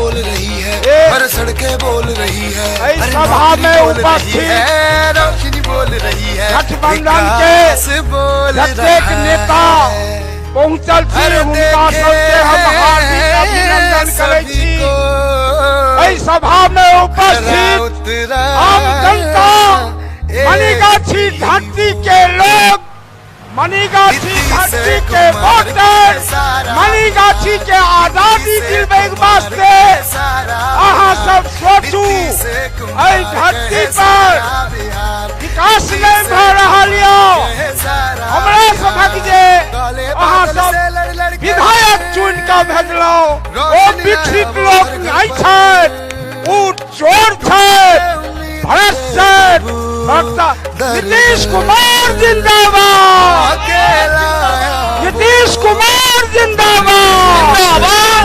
बोल रही है, हर सड़कें बोल रही है, सभा में उपस्थित रोशनी बोल रही है, गठबंधन के प्रत्येक नेता पहुंचल छी, हुनका सबके हम हार्दिक अभिनंदन करै छी। एहि सभा में उपस्थित आम जनता, मनीगाछी धरती के लोग, मनीगाछी धरती के वोटर, मनीगाछी के आजादी दिलबै वास्ते अहाँ सब सोचू। एहि धरती पर विकास नहीं भऽ रहल यऽ, हमरा सभक जे अहाँ सब विधायक चुनि कऽ भेजलहुँ ओ विकसित लोक नहि छथि, ओ चोर छथि, भ्रष्ट छथि। नीतीश कुमार जिंदाबाद, नीतीश कुमार जिंदाबाद,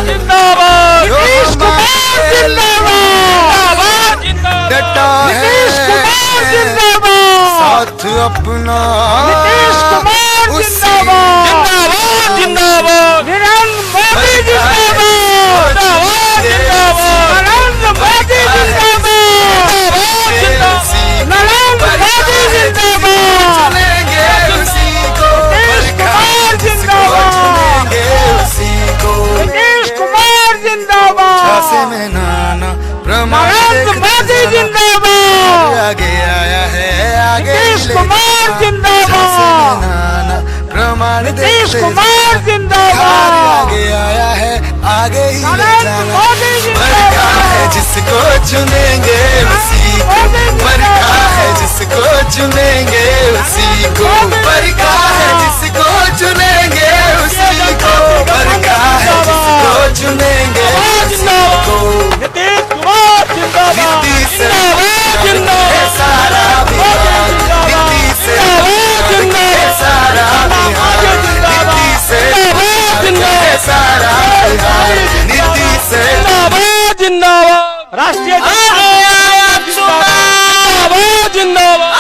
जिंदाबाद, नीतीश कुमार जिंदाबाद, नीतीश कुमार जिंदाबाद, साथ अपना नीतीश कुमार जिंदाबाद, जिंदाबाद, नरेंद्र मोदी जिंदाबाद, नरेंद्र मोदी जिंदाबाद, नरेंद्र मोदी जिंदाबाद, नीतीश कुमार जिंदाबाद, नरेंद्र मोदी जिंदाबाद, आगे आया है, आगे नीतीश कुमार जिंदाबाद, नीतीश कुमार जिंदाबाद, आगे आया है, आगे ही नरेंद्र मोदी जिंदाबाद, जिसको चुनेंगे उसी को बरखा है, जिसको चुनेंगे उसी को बरखा है, जिसको चुनेंगे उसी को बरखा है, जिसको चुनेंगे उसी को। नीतीश कुमार जिंदाबाद, नीतीश जिंदाबाद, सारा बिहार, नीतीश सारा बिहार, नीतीश सारा बिहार, नीतीश जिंदाबाद, राष्ट्रीय जिंदाबाद, जिंदाबाद, जिंदाबाद,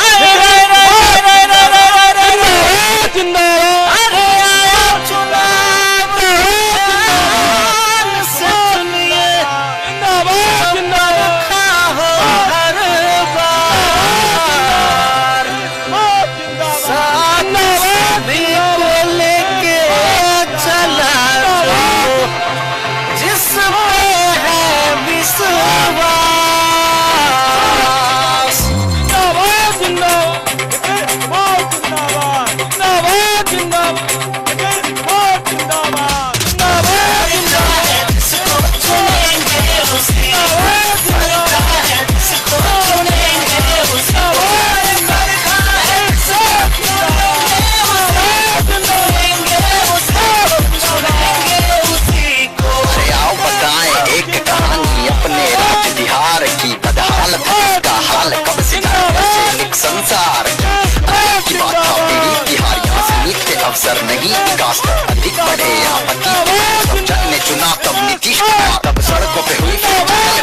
अवसर नहीं विकास अधिक बढ़े यहाँ पति जन ने चुना तब नीतीश कुमार, तब सड़कों पे हुई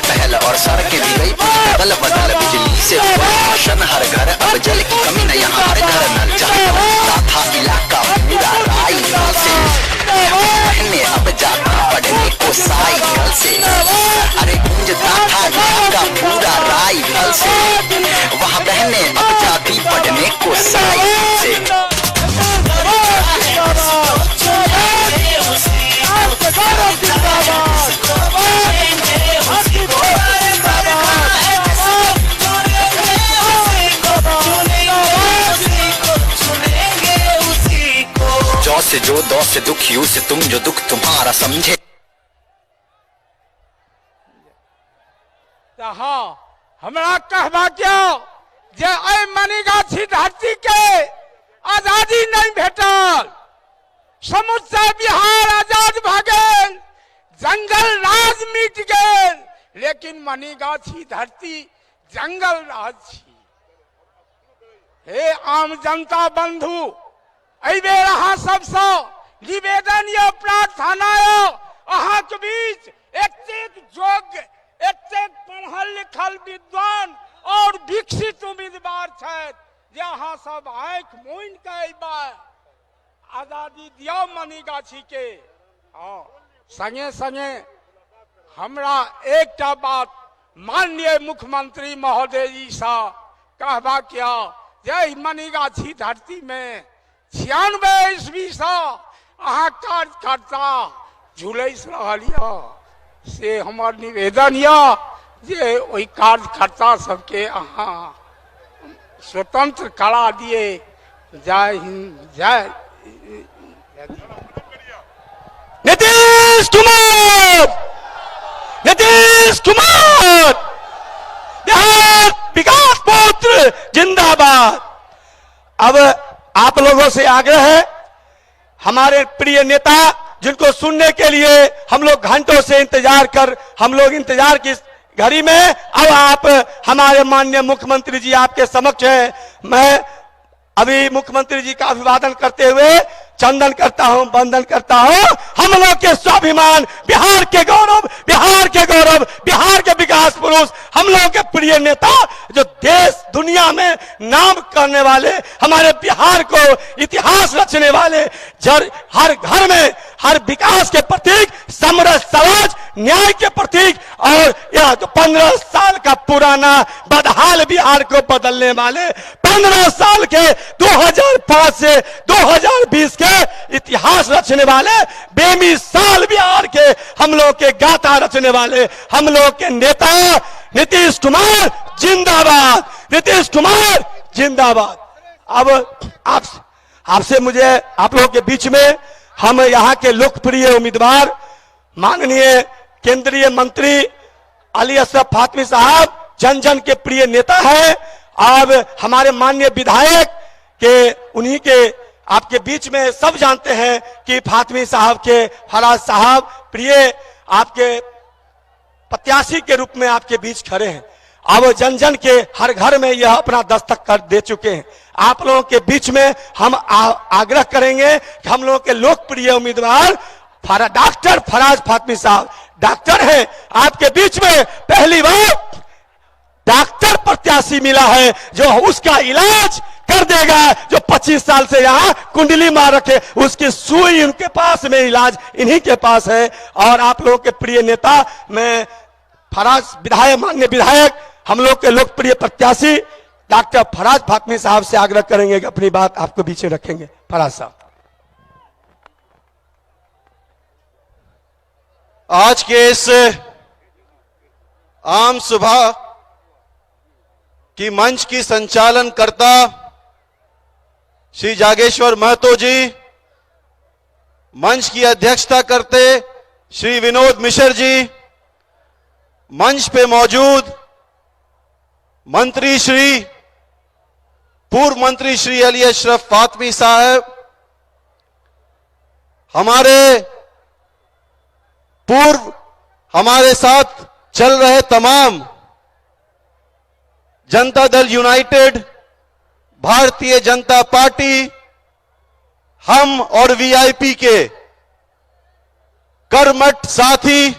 पहल और सड़कें भी गई बदल बदल, बिजली से रोशन हर घर, अब जल की कमी न यहाँ हर घर नल जाता था इलाका पूरा राई से, पहने अब जाता पढ़ने को साइकिल से, अरे गूंजता था यहाँ का पूरा राई फल से, वहाँ बहने अब जाती पढ़ने को साइकिल से। जौ से जो दौ से दुखियों से तुम जो दुख तुम्हारा समझे। हाँ, हमरा कहबा क्या जे एहि मनीगाछी धरती के आजादी नहीं भेटल, समुद्र बिहार आजाद भ गेल, जंगल राज मिट गेल, लेकिन मनीगाछी धरती जंगल राज छी। हे आम जनता बंधु, एहि बेर अहाँ सबसँ निवेदन या प्रार्थना या अहाँ के बीच एतेक योग्य, एतेक पढ़ल लिखल विद्वान और विकसित उम्मीदवार छथि जे अहाँ सब आँखि मूनि के अयबा, आजादी दियो मनीगाछी के। हाँ, संगे संगे हमरा एकटा बात माननीय मुख्यमंत्री महोदय जी से कहबा क्या जे मनीगाछी धरती में 96 ईस्वी से अहाँ कार्यकर्ता झुलस रहल से हमर निवेदन जे ओहि कार्यकर्ता सबके अहाँ स्वतंत्र करा दिए। जय हिंद जय। नीतीश कुमार, नीतीश कुमार, बिहार विकास पुत्र जिंदाबाद। अब आप लोगों से आग्रह है, हमारे प्रिय नेता जिनको सुनने के लिए हम लोग घंटों से इंतजार की घड़ी में, अब आप हमारे माननीय मुख्यमंत्री जी आपके समक्ष है। मैं अभी मुख्यमंत्री जी का अभिवादन करते हुए चंदन करता हूं, वंदन करता हूं। हम लोग के स्वाभिमान, बिहार के गौरव, बिहार के गौरव, बिहार के विकास पुरुष, हम लोगों के प्रिय नेता जो देश दुनिया में नाम करने वाले, हमारे बिहार को इतिहास रचने वाले, हर घर में हर विकास के प्रतीक, समरस समाज, न्याय के प्रतीक, और यह जो 15 साल का पुराना बदहाल बिहार को बदलने वाले, 15 साल के 2005 से 2020 के इतिहास रचने वाले, बेमिसाल बिहार के हम लोग के गाथा रचने वाले, हम लोग के नेता नीतीश कुमार जिंदाबाद, नीतीश कुमार जिंदाबाद। अब आपसे मुझे आप लोगों के बीच में हम यहाँ के लोकप्रिय उम्मीदवार माननीय केंद्रीय मंत्री अली अशरफ फातमी साहब, जन जन के प्रिय नेता है, अब हमारे माननीय विधायक के उन्हीं के आपके बीच में सब जानते हैं कि फातमी साहब के फराज साहब प्रिय आपके प्रत्याशी के रूप में आपके बीच खड़े हैं। अब जन जन के हर घर में यह अपना दस्तक कर दे चुके हैं। आप लोगों के बीच में हम आग्रह करेंगे कि हम लोगों के लोकप्रिय उम्मीदवार डॉक्टर फराज फातमी साहब डॉक्टर हैं, आपके बीच में पहली बार डॉक्टर प्रत्याशी मिला है जो उसका इलाज कर देगा। जो 25 साल से यहाँ कुंडली मार रखे, उसकी सुई उनके पास में, इलाज इन्हीं के पास है। और आप लोगों के प्रिय नेता, मैं फराज विधायक, माननीय विधायक, हम लोग के लोकप्रिय प्रत्याशी डॉक्टर फराज फातमी साहब से आग्रह करेंगे कि अपनी बात आपको बीच में रखेंगे। फराज साहब। आज के इस आम सभा की मंच की संचालन करता श्री जागेश्वर महतो जी, मंच की अध्यक्षता करते श्री विनोद मिश्र जी, मंच पे मौजूद मंत्री श्री पूर्व मंत्री श्री अली अशरफ फातमी साहब, हमारे साथ चल रहे तमाम जनता दल यूनाइटेड, भारतीय जनता पार्टी, हम और वीआईपी के कर्मठ साथी,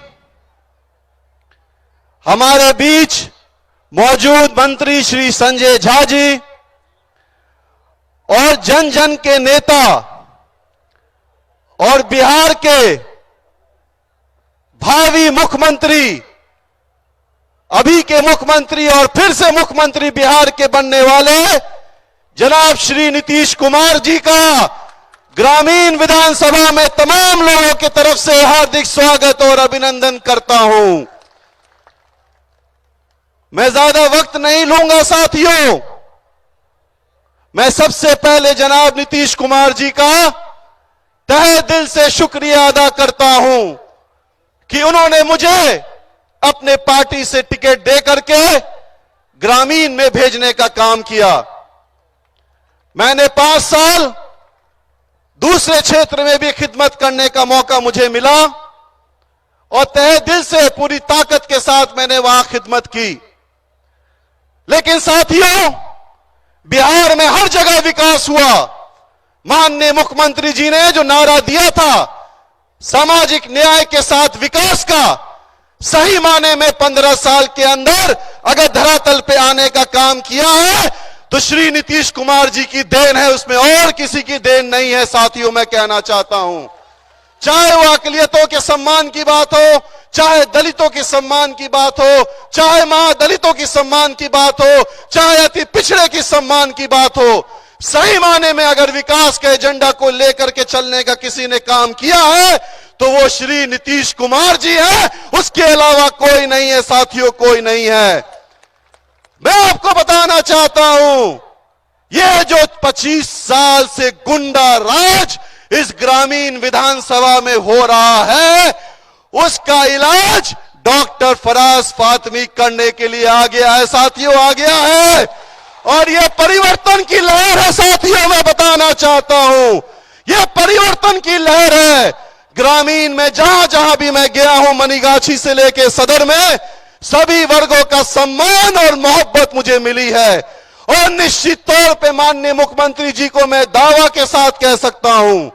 हमारे बीच मौजूद मंत्री श्री संजय झा जी और जन जन के नेता और बिहार के भावी मुख्यमंत्री, अभी के मुख्यमंत्री और फिर से मुख्यमंत्री बिहार के बनने वाले जनाब श्री नीतीश कुमार जी का ग्रामीण विधानसभा में तमाम लोगों की तरफ से हार्दिक स्वागत और अभिनंदन करता हूं। मैं ज्यादा वक्त नहीं लूंगा साथियों। मैं सबसे पहले जनाब नीतीश कुमार जी का तहे दिल से शुक्रिया अदा करता हूं कि उन्होंने मुझे अपने पार्टी से टिकट दे करके ग्रामीण में भेजने का काम किया। मैंने 5 साल दूसरे क्षेत्र में भी खिदमत करने का मौका मुझे मिला और तहे दिल से पूरी ताकत के साथ मैंने वहां खिदमत की। लेकिन साथियों, बिहार में हर जगह विकास हुआ। माननीय मुख्यमंत्री जी ने जो नारा दिया था सामाजिक न्याय के साथ विकास का, सही माने में 15 साल के अंदर अगर धरातल पे आने का काम किया है तो श्री नीतीश कुमार जी की देन है, उसमें और किसी की देन नहीं है। साथियों, मैं कहना चाहता हूं चाहे वो अकलियतों के सम्मान की बात हो, चाहे दलितों के सम्मान की बात हो, चाहे महादलितों की सम्मान की बात हो, चाहे अति पिछड़े की सम्मान की बात हो। सही माने में अगर विकास के एजेंडा को लेकर के चलने का किसी ने काम किया है तो वो श्री नीतीश कुमार जी है, उसके अलावा कोई नहीं है साथियों, कोई नहीं है। मैं आपको बताना चाहता हूं, ये जो 25 साल से गुंडा राज इस ग्रामीण विधानसभा में हो रहा है, उसका इलाज डॉक्टर फराज फातमी करने के लिए आ गया है साथियों, आ गया है। और यह परिवर्तन की लहर है साथियों, मैं बताना चाहता हूं, यह परिवर्तन की लहर है। ग्रामीण में जहां जहां भी मैं गया हूं, मनीगाछी से लेकर सदर में, सभी वर्गों का सम्मान और मोहब्बत मुझे मिली है। और निश्चित तौर पे माननीय मुख्यमंत्री जी को मैं दावा के साथ कह सकता हूं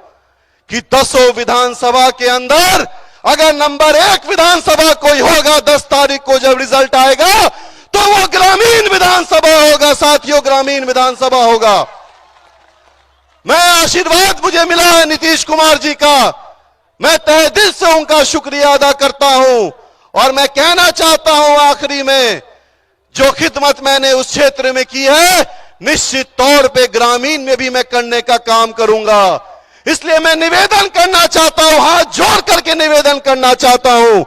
कि 10 विधानसभा के अंदर अगर नंबर 1 विधानसभा कोई होगा 10 तारीख को जब रिजल्ट आएगा, तो वो ग्रामीण विधानसभा होगा साथियों, ग्रामीण विधानसभा होगा। मैं आशीर्वाद मुझे मिला है नीतीश कुमार जी का, मैं तहे दिल से उनका शुक्रिया अदा करता हूं। और मैं कहना चाहता हूं आखिरी में, जो खिदमत मैंने उस क्षेत्र में की है, निश्चित तौर पे ग्रामीण में भी मैं करने का काम करूंगा। इसलिए मैं निवेदन करना चाहता हूं, हाथ जोड़ करके निवेदन करना चाहता हूं,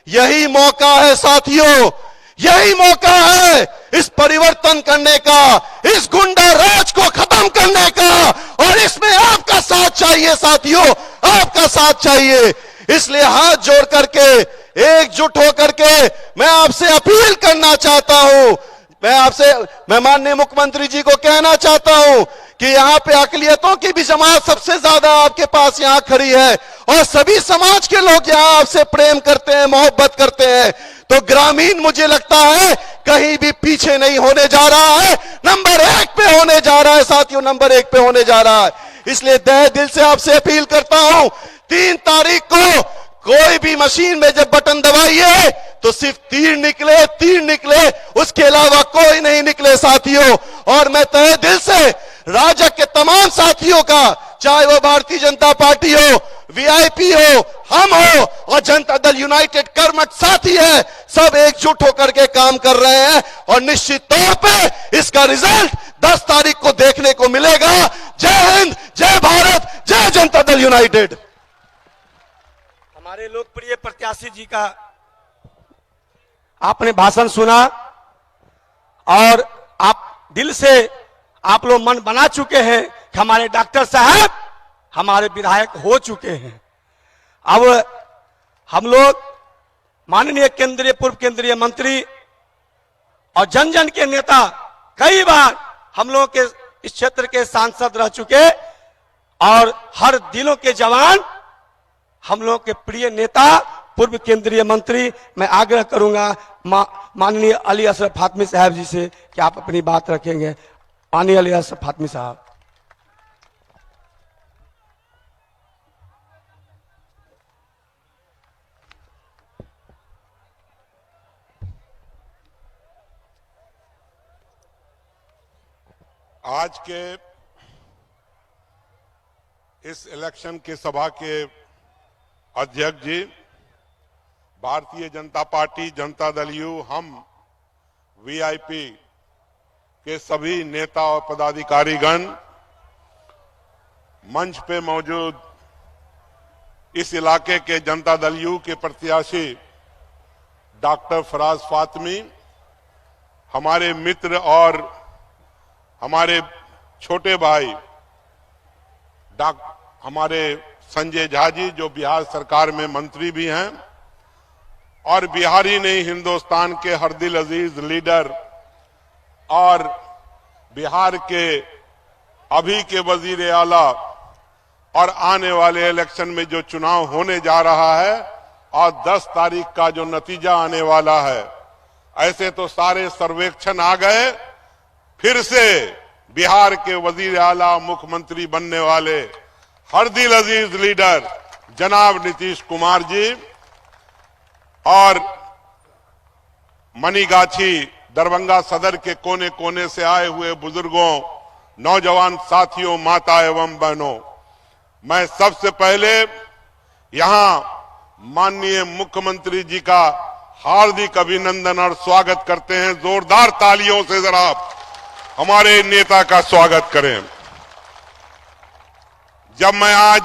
यही मौका है साथियों, यही मौका है इस परिवर्तन करने का, इस गुंडा राज को खत्म करने का। और इसमें आपका साथ चाहिए साथियों, आपका साथ चाहिए। इसलिए हाथ जोड़ करके, एकजुट होकर के मैं आपसे अपील करना चाहता हूं, मैं माननीय मुख्यमंत्री जी को कहना चाहता हूं कि यहां पे अकलियतों की भी जमात सबसे ज्यादा आपके पास यहां खड़ी है और सभी समाज के लोग यहां आपसे प्रेम करते हैं, मोहब्बत करते हैं। तो ग्रामीण मुझे लगता है कहीं भी पीछे नहीं होने जा रहा है, नंबर 1 पे होने जा रहा है साथियों, नंबर 1 पे होने जा रहा है। इसलिए तहे दिल से आपसे अपील करता हूं, 3 तारीख को कोई भी मशीन में जब बटन दबाइए तो सिर्फ तीर निकले, उसके अलावा कोई नहीं निकले साथियों। और मैं तहे दिल से राजग के तमाम साथियों का, चाहे वो भारतीय जनता पार्टी हो, वीआईपी हो, हम हो और जनता दल यूनाइटेड कर्मठ साथी है, सब एकजुट होकर के काम कर रहे हैं। और निश्चित तौर पे इसका रिजल्ट 10 तारीख को देखने को मिलेगा। जय हिंद, जय भारत, जय जनता दल यूनाइटेड। हमारे लोकप्रिय प्रत्याशी जी का आपने भाषण सुना और आप दिल से आप लोग मन बना चुके हैं कि हमारे डॉक्टर साहब हमारे विधायक हो चुके हैं। अब हम लोग माननीय पूर्व केंद्रीय मंत्री और जन जन के नेता, कई बार हम लोग के इस क्षेत्र के सांसद रह चुके और हर दिलों के जवान, हम लोग के प्रिय नेता पूर्व केंद्रीय मंत्री, मैं आग्रह करूंगा माननीय अली अशरफ फातमी साहब जी से कि आप अपनी बात रखेंगे। माननीय अली अशरफ फातमी साहब। आज के इस इलेक्शन की सभा के अध्यक्ष जी, भारतीय जनता पार्टी, जनता दल यू, हम वीआईपी के सभी नेता और पदाधिकारीगण, मंच पे मौजूद इस इलाके के जनता दल यू के प्रत्याशी डॉक्टर फराज फातमी, हमारे मित्र और हमारे छोटे भाई हमारे संजय झा जी, जो बिहार सरकार में मंत्री भी हैं और बिहार ही नहीं हिंदुस्तान के हर दिल अजीज लीडर और बिहार के अभी के वजीर आला और आने वाले इलेक्शन में जो चुनाव होने जा रहा है और 10 तारीख का जो नतीजा आने वाला है, ऐसे तो सारे सर्वेक्षण आ गए। फिर से बिहार के वजीर आला, मुख्यमंत्री बनने वाले हर दिल अजीज लीडर जनाब नीतीश कुमार जी और मनीगाछी दरभंगा सदर के कोने कोने से आए हुए बुजुर्गों, नौजवान साथियों, माता एवं बहनों, मैं सबसे पहले यहां माननीय मुख्यमंत्री जी का हार्दिक अभिनंदन और स्वागत करते हैं। जोरदार तालियों से जरा हमारे नेता का स्वागत करें। जब मैं आज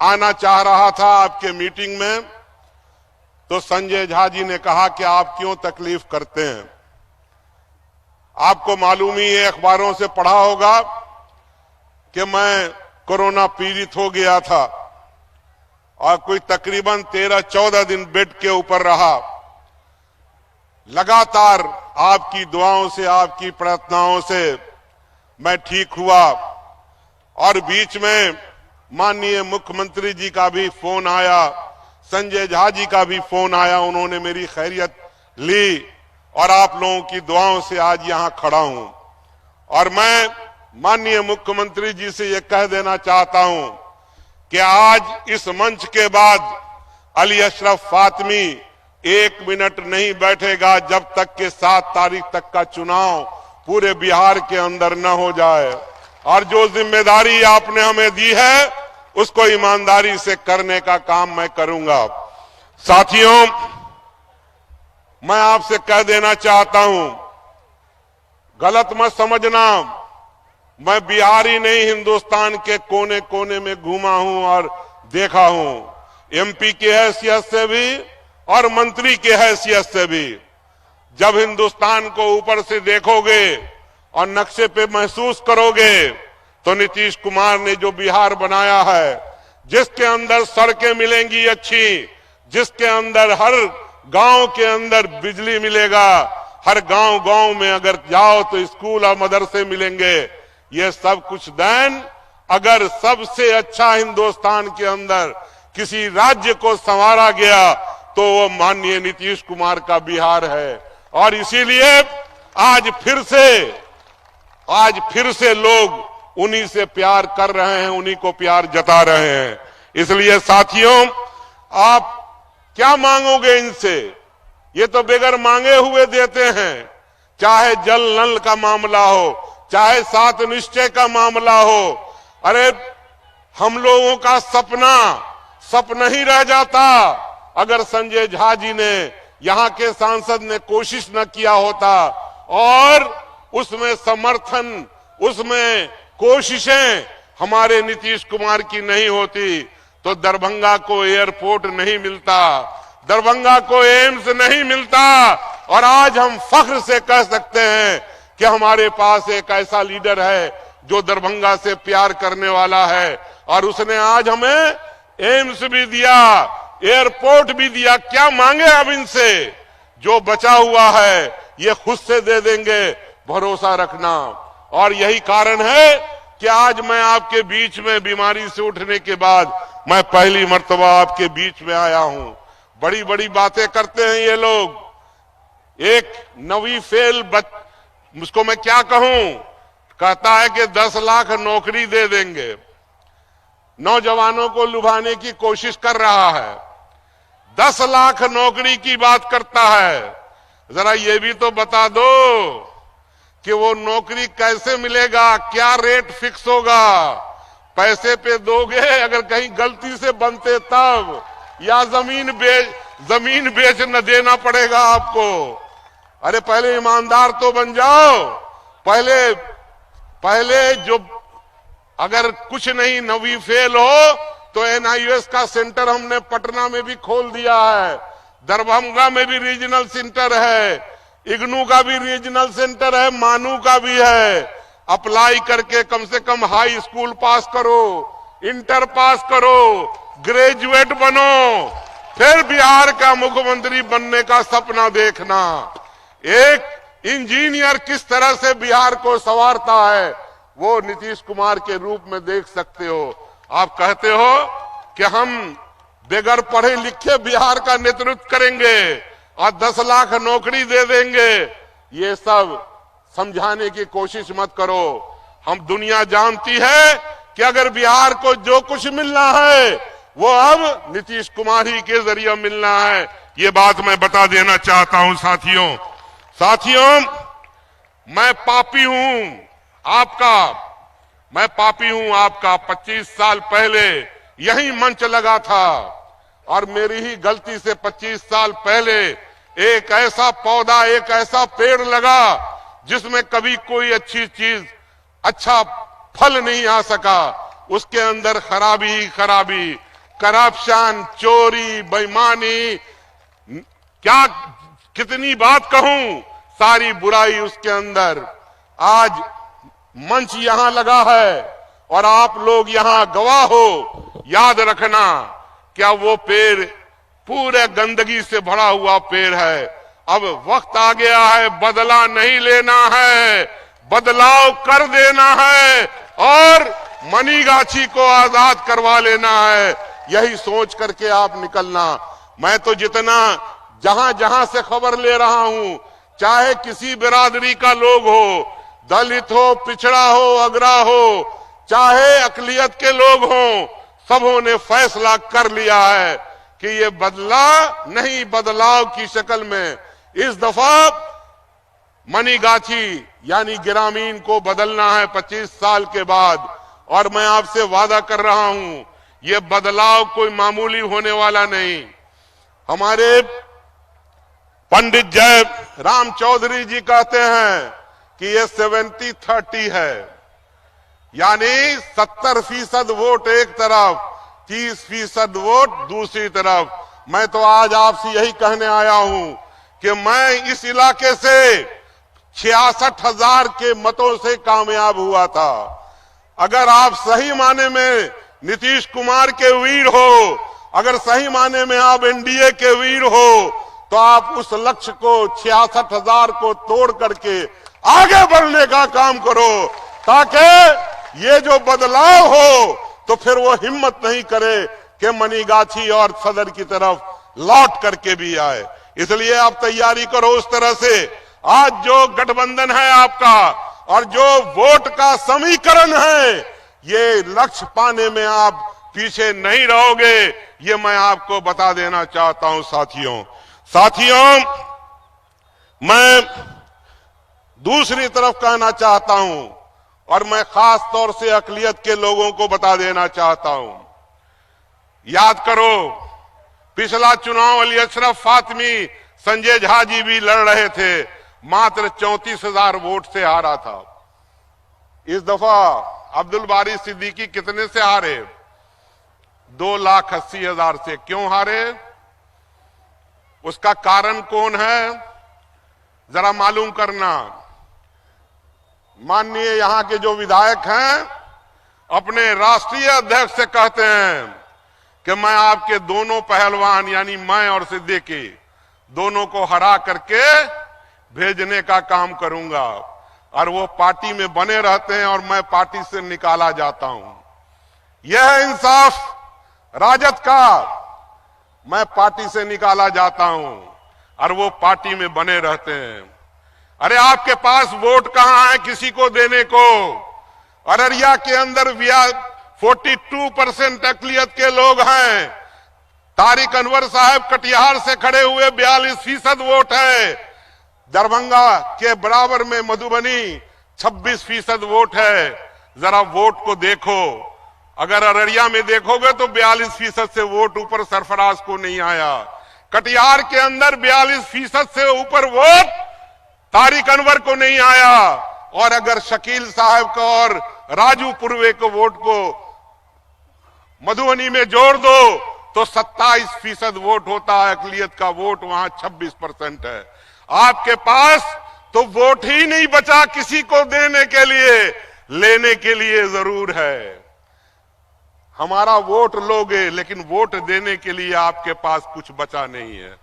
आना चाह रहा था आपके मीटिंग में, तो संजय झा जी ने कहा कि आप क्यों तकलीफ करते हैं। आपको मालूम ही है, अखबारों से पढ़ा होगा कि मैं कोरोना पीड़ित हो गया था और कोई तकरीबन 13-14 दिन बेड के ऊपर रहा। लगातार आपकी दुआओं से, आपकी प्रार्थनाओं से मैं ठीक हुआ और बीच में माननीय मुख्यमंत्री जी का भी फोन आया, संजय झा जी का भी फोन आया। उन्होंने मेरी खैरियत ली और आप लोगों की दुआओं से आज यहां खड़ा हूं। और मैं माननीय मुख्यमंत्री जी से यह कह देना चाहता हूं कि आज इस मंच के बाद अली अशरफ फातमी 1 मिनट नहीं बैठेगा जब तक कि 7 तारीख तक का चुनाव पूरे बिहार के अंदर न हो जाए। और जो जिम्मेदारी आपने हमें दी है उसको ईमानदारी से करने का काम मैं करूंगा। साथियों, मैं आपसे कह देना चाहता हूं, गलत मत समझना, मैं बिहार ही नहीं हिंदुस्तान के कोने कोने में घूमा हूं और देखा हूं। एमपी की हैसियत से भी और मंत्री की हैसियत से भी। जब हिंदुस्तान को ऊपर से देखोगे और नक्शे पे महसूस करोगे तो नीतीश कुमार ने जो बिहार बनाया है, जिसके अंदर सड़कें मिलेंगी अच्छी, जिसके अंदर हर गांव के अंदर बिजली मिलेगा, हर गांव गांव में अगर जाओ तो स्कूल और मदरसे मिलेंगे, ये सब कुछ देन अगर सबसे अच्छा हिंदुस्तान के अंदर किसी राज्य को संवारा गया तो वो माननीय नीतीश कुमार का बिहार है। और इसीलिए आज फिर से लोग उन्हीं से प्यार कर रहे हैं, उन्हीं को प्यार जता रहे हैं। इसलिए साथियों, आप क्या मांगोगे इनसे? ये तो बेगर मांगे हुए देते हैं। चाहे जल नल का मामला हो, चाहे 7 निश्चय का मामला हो। अरे हम लोगों का सपना ही रह जाता अगर संजय झा जी ने, यहां के सांसद ने कोशिश न किया होता और उसमें समर्थन, उसमें कोशिशें हमारे नीतीश कुमार की नहीं होती तो दरभंगा को एयरपोर्ट नहीं मिलता, दरभंगा को एम्स नहीं मिलता। और आज हम फख्र से कह सकते हैं कि हमारे पास एक ऐसा लीडर है जो दरभंगा से प्यार करने वाला है और उसने आज हमें एम्स भी दिया, एयरपोर्ट भी दिया। क्या मांगे अब इनसे? जो बचा हुआ है ये खुद से दे देंगे, भरोसा रखना। और यही कारण है कि आज मैं आपके बीच में, बीमारी से उठने के बाद मैं पहली मर्तबा आपके बीच में आया हूं। बड़ी बड़ी बातें करते हैं ये लोग। एक नवी फेल मुझको मैं क्या कहूं, कहता है कि 10 लाख नौकरी दे देंगे, नौजवानों को लुभाने की कोशिश कर रहा है। 10 लाख नौकरी की बात करता है। जरा ये भी तो बता दो कि वो नौकरी कैसे मिलेगा, क्या रेट फिक्स होगा? पैसे पे दोगे अगर कहीं गलती से बनते तब, या जमीन बेच न देना पड़ेगा आपको? अरे पहले ईमानदार तो बन जाओ। पहले जो अगर कुछ नहीं नवी फेल हो तो एनआईएस का सेंटर हमने पटना में भी खोल दिया है, दरभंगा में भी रीजनल सेंटर है, इग्नू का भी रीजनल सेंटर है, मानू का भी है। अप्लाई करके कम से कम हाई स्कूल पास करो, इंटर पास करो, ग्रेजुएट बनो, फिर बिहार का मुख्यमंत्री बनने का सपना देखना। एक इंजीनियर किस तरह से बिहार को संवारता है वो नीतीश कुमार के रूप में देख सकते हो। आप कहते हो कि हम बेगर पढ़े लिखे बिहार का नेतृत्व करेंगे और 10 लाख नौकरी दे देंगे। ये सब समझाने की कोशिश मत करो। हम दुनिया जानती है कि अगर बिहार को जो कुछ मिलना है वो अब नीतीश कुमार ही के जरिए मिलना है। ये बात मैं बता देना चाहता हूं साथियों, मैं पापी हूं आपका। 25 साल पहले यही मंच लगा था, और मेरी ही गलती से 25 साल पहले एक ऐसा पौधा, एक ऐसा पेड़ लगा जिसमें कभी कोई अच्छी चीज, अच्छा फल नहीं आ सका। उसके अंदर खराबी ही खराबी, करप्शन, चोरी, बेईमानी, क्या कितनी बात कहूं, सारी बुराई उसके अंदर। आज मंच यहां लगा है और आप लोग यहां गवाह हो। याद रखना, क्या वो पेड़ पूरे गंदगी से भरा हुआ पेड़ है। अब वक्त आ गया है, बदला नहीं लेना है, बदलाव कर देना है और मनीगाछी को आजाद करवा लेना है। यही सोच करके आप निकलना। मैं तो जितना जहां जहां से खबर ले रहा हूं, चाहे किसी बिरादरी का लोग हो, दलित हो, पिछड़ा हो, अगरा हो, चाहे अकलियत के लोग हों, सबों ने फैसला कर लिया है कि ये बदला नहीं, बदलाव की शक्ल में इस दफा मनीगाछी यानी ग्रामीण को बदलना है 25 साल के बाद। और मैं आपसे वादा कर रहा हूं, ये बदलाव कोई मामूली होने वाला नहीं। हमारे पंडित जय राम चौधरी जी कहते हैं कि ये 70-30 है, यानी 70% वोट एक तरफ, 30% वोट दूसरी तरफ। मैं तो आज आपसे यही कहने आया हूं कि मैं इस इलाके से 66,000 के मतों से कामयाब हुआ था। अगर आप सही माने में नीतीश कुमार के वीर हो, अगर सही माने में आप एनडीए के वीर हो, तो आप उस लक्ष्य को 66,000 को तोड़ करके आगे बढ़ने का काम करो, ताकि ये जो बदलाव हो तो फिर वो हिम्मत नहीं करे कि मनीगाछी और सदर की तरफ लौट करके भी आए। इसलिए आप तैयारी करो उस तरह से। आज जो गठबंधन है आपका और जो वोट का समीकरण है, ये लक्ष्य पाने में आप पीछे नहीं रहोगे, ये मैं आपको बता देना चाहता हूं साथियों। मैं दूसरी तरफ कहना चाहता हूं और मैं खास तौर से अकलियत के लोगों को बता देना चाहता हूं। याद करो, पिछला चुनाव अली अशरफ फातमी, संजय झा जी भी लड़ रहे थे, मात्र 34,000 वोट से हारा था। इस दफा अब्दुल बारी सिद्दीकी कितने से हारे? 2,80,000 से। क्यों हारे? उसका कारण कौन है, जरा मालूम करना। माननीय यहां के जो विधायक हैं, अपने राष्ट्रीय अध्यक्ष से कहते हैं कि मैं आपके दोनों पहलवान यानी मैं और सिद्दीकी दोनों को हरा करके भेजने का काम करूंगा, और वो पार्टी में बने रहते हैं और मैं पार्टी से निकाला जाता हूं। यह है इंसाफ राजद का। मैं पार्टी से निकाला जाता हूं और वो पार्टी में बने रहते हैं। अरे आपके पास वोट कहां है किसी को देने को? अररिया के अंदर 42% अकलियत के लोग हैं। तारिक अनवर साहब कटिहार से खड़े हुए 42% वोट है। दरभंगा के बराबर में मधुबनी 26% वोट है। जरा वोट को देखो, अगर अररिया में देखोगे तो 42% से वोट ऊपर सरफराज को नहीं आया। कटिहार के अंदर 42% से ऊपर वोट तारिक अनवर को नहीं आया। और अगर शकील साहब को और राजू पुरवे को वोट को मधुबनी में जोड़ दो तो 27% वोट होता है। अकलियत का वोट वहां 26% है। आपके पास तो वोट ही नहीं बचा किसी को देने के लिए, लेने के लिए जरूर है। हमारा वोट लोगे, लेकिन वोट देने के लिए आपके पास कुछ बचा नहीं है।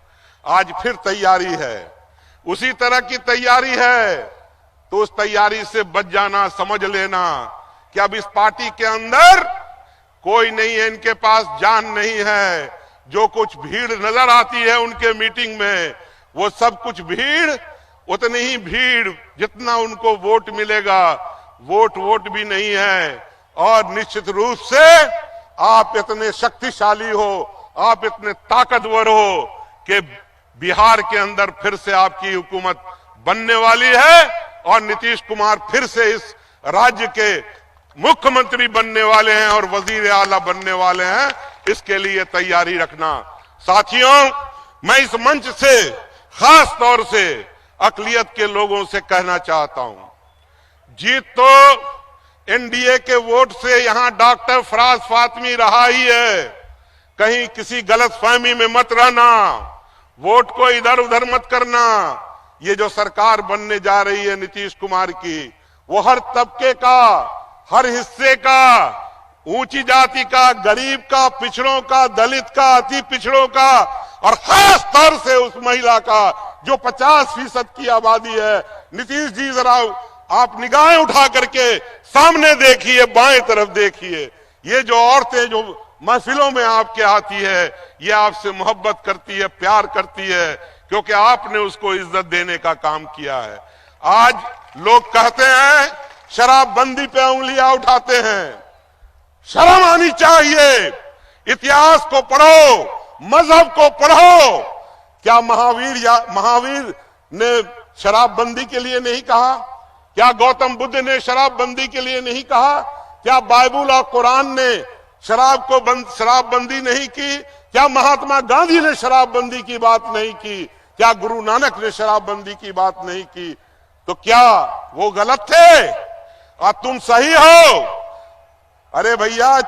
आज फिर तैयारी है, उसी तरह की तैयारी है, तो उस तैयारी से बच जाना। समझ लेना कि अब इस पार्टी के अंदर कोई नहीं है, इनके पास जान नहीं है। जो कुछ भीड़ नजर आती है उनके मीटिंग में, वो सब कुछ भीड़, उतनी ही भीड़ जितना उनको वोट मिलेगा, वोट भी नहीं है। और निश्चित रूप से आप इतने शक्तिशाली हो, आप इतने ताकतवर हो कि बिहार के अंदर फिर से आपकी हुकूमत बनने वाली है और नीतीश कुमार फिर से इस राज्य के मुख्यमंत्री बनने वाले हैं और वजीर आला बनने वाले हैं। इसके लिए तैयारी रखना। साथियों, मैं इस मंच से खास तौर से अकलियत के लोगों से कहना चाहता हूं, जीत तो एनडीए के वोट से यहां डॉक्टर फराज फातमी रहा ही है। कहीं किसी गलतफहमी में मत रहना, वोट को इधर उधर मत करना। ये जो सरकार बनने जा रही है नीतीश कुमार की, वो हर तबके का, हर हिस्से का, ऊंची जाति का, गरीब का, पिछड़ों का, दलित का, अति पिछड़ों का और खास तौर से उस महिला का जो 50% की आबादी है। नीतीश जी जरा आप निगाहें उठा करके सामने देखिए, बाएं तरफ देखिए। ये जो औरतें जो महफिलों में आपके आती है, ये आपसे मोहब्बत करती है, प्यार करती है, क्योंकि आपने उसको इज्जत देने का काम किया है। आज लोग कहते हैं शराबबंदी पे उंगलियां उठाते हैं, शर्म आनी चाहिए। इतिहास को पढ़ो, मजहब को पढ़ो। क्या महावीर ने शराबबंदी के लिए नहीं कहा? क्या गौतम बुद्ध ने शराबबंदी के लिए नहीं कहा? क्या बाइबल और कुरान ने शराबबंदी नहीं की? क्या महात्मा गांधी ने शराबबंदी की बात नहीं की? क्या गुरु नानक ने शराबबंदी की बात नहीं की? तो क्या वो गलत थे और तुम सही हो? अरे भैया,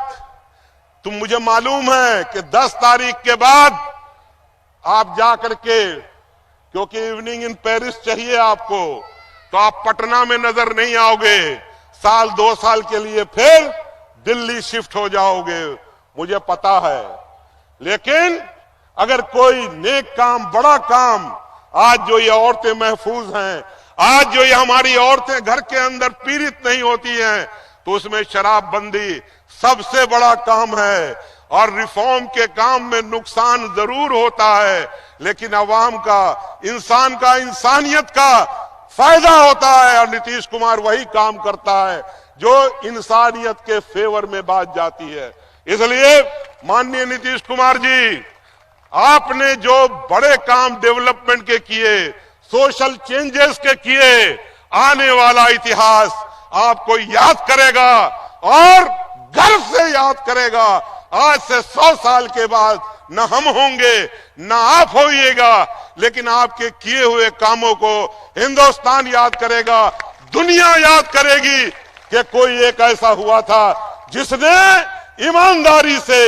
तुम, मुझे मालूम है कि 10 तारीख के बाद आप जा करके, क्योंकि इवनिंग इन पेरिस चाहिए आपको, तो आप पटना में नजर नहीं आओगे। साल 2 साल के लिए फिर दिल्ली शिफ्ट हो जाओगे, मुझे पता है। लेकिन अगर कोई नेक काम, बड़ा काम, आज जो ये औरतें महफूज हैं, आज जो ये हमारी औरतें घर के अंदर पीड़ित नहीं होती हैं, तो उसमें शराबबंदी सबसे बड़ा काम है। और रिफॉर्म के काम में नुकसान जरूर होता है, लेकिन अवाम का, इंसान का, इंसानियत का फायदा होता है। और नीतीश कुमार वही काम करता है जो इंसानियत के फेवर में बात जाती है। इसलिए माननीय नीतीश कुमार जी, आपने जो बड़े काम डेवलपमेंट के किए, सोशल चेंजेस के किए, आने वाला इतिहास आपको याद करेगा और गर्व से याद करेगा। आज से 100 साल के बाद न हम होंगे, न आप होइएगा, लेकिन आपके किए हुए कामों को हिंदुस्तान याद करेगा, दुनिया याद करेगी कि कोई एक ऐसा हुआ था जिसने ईमानदारी से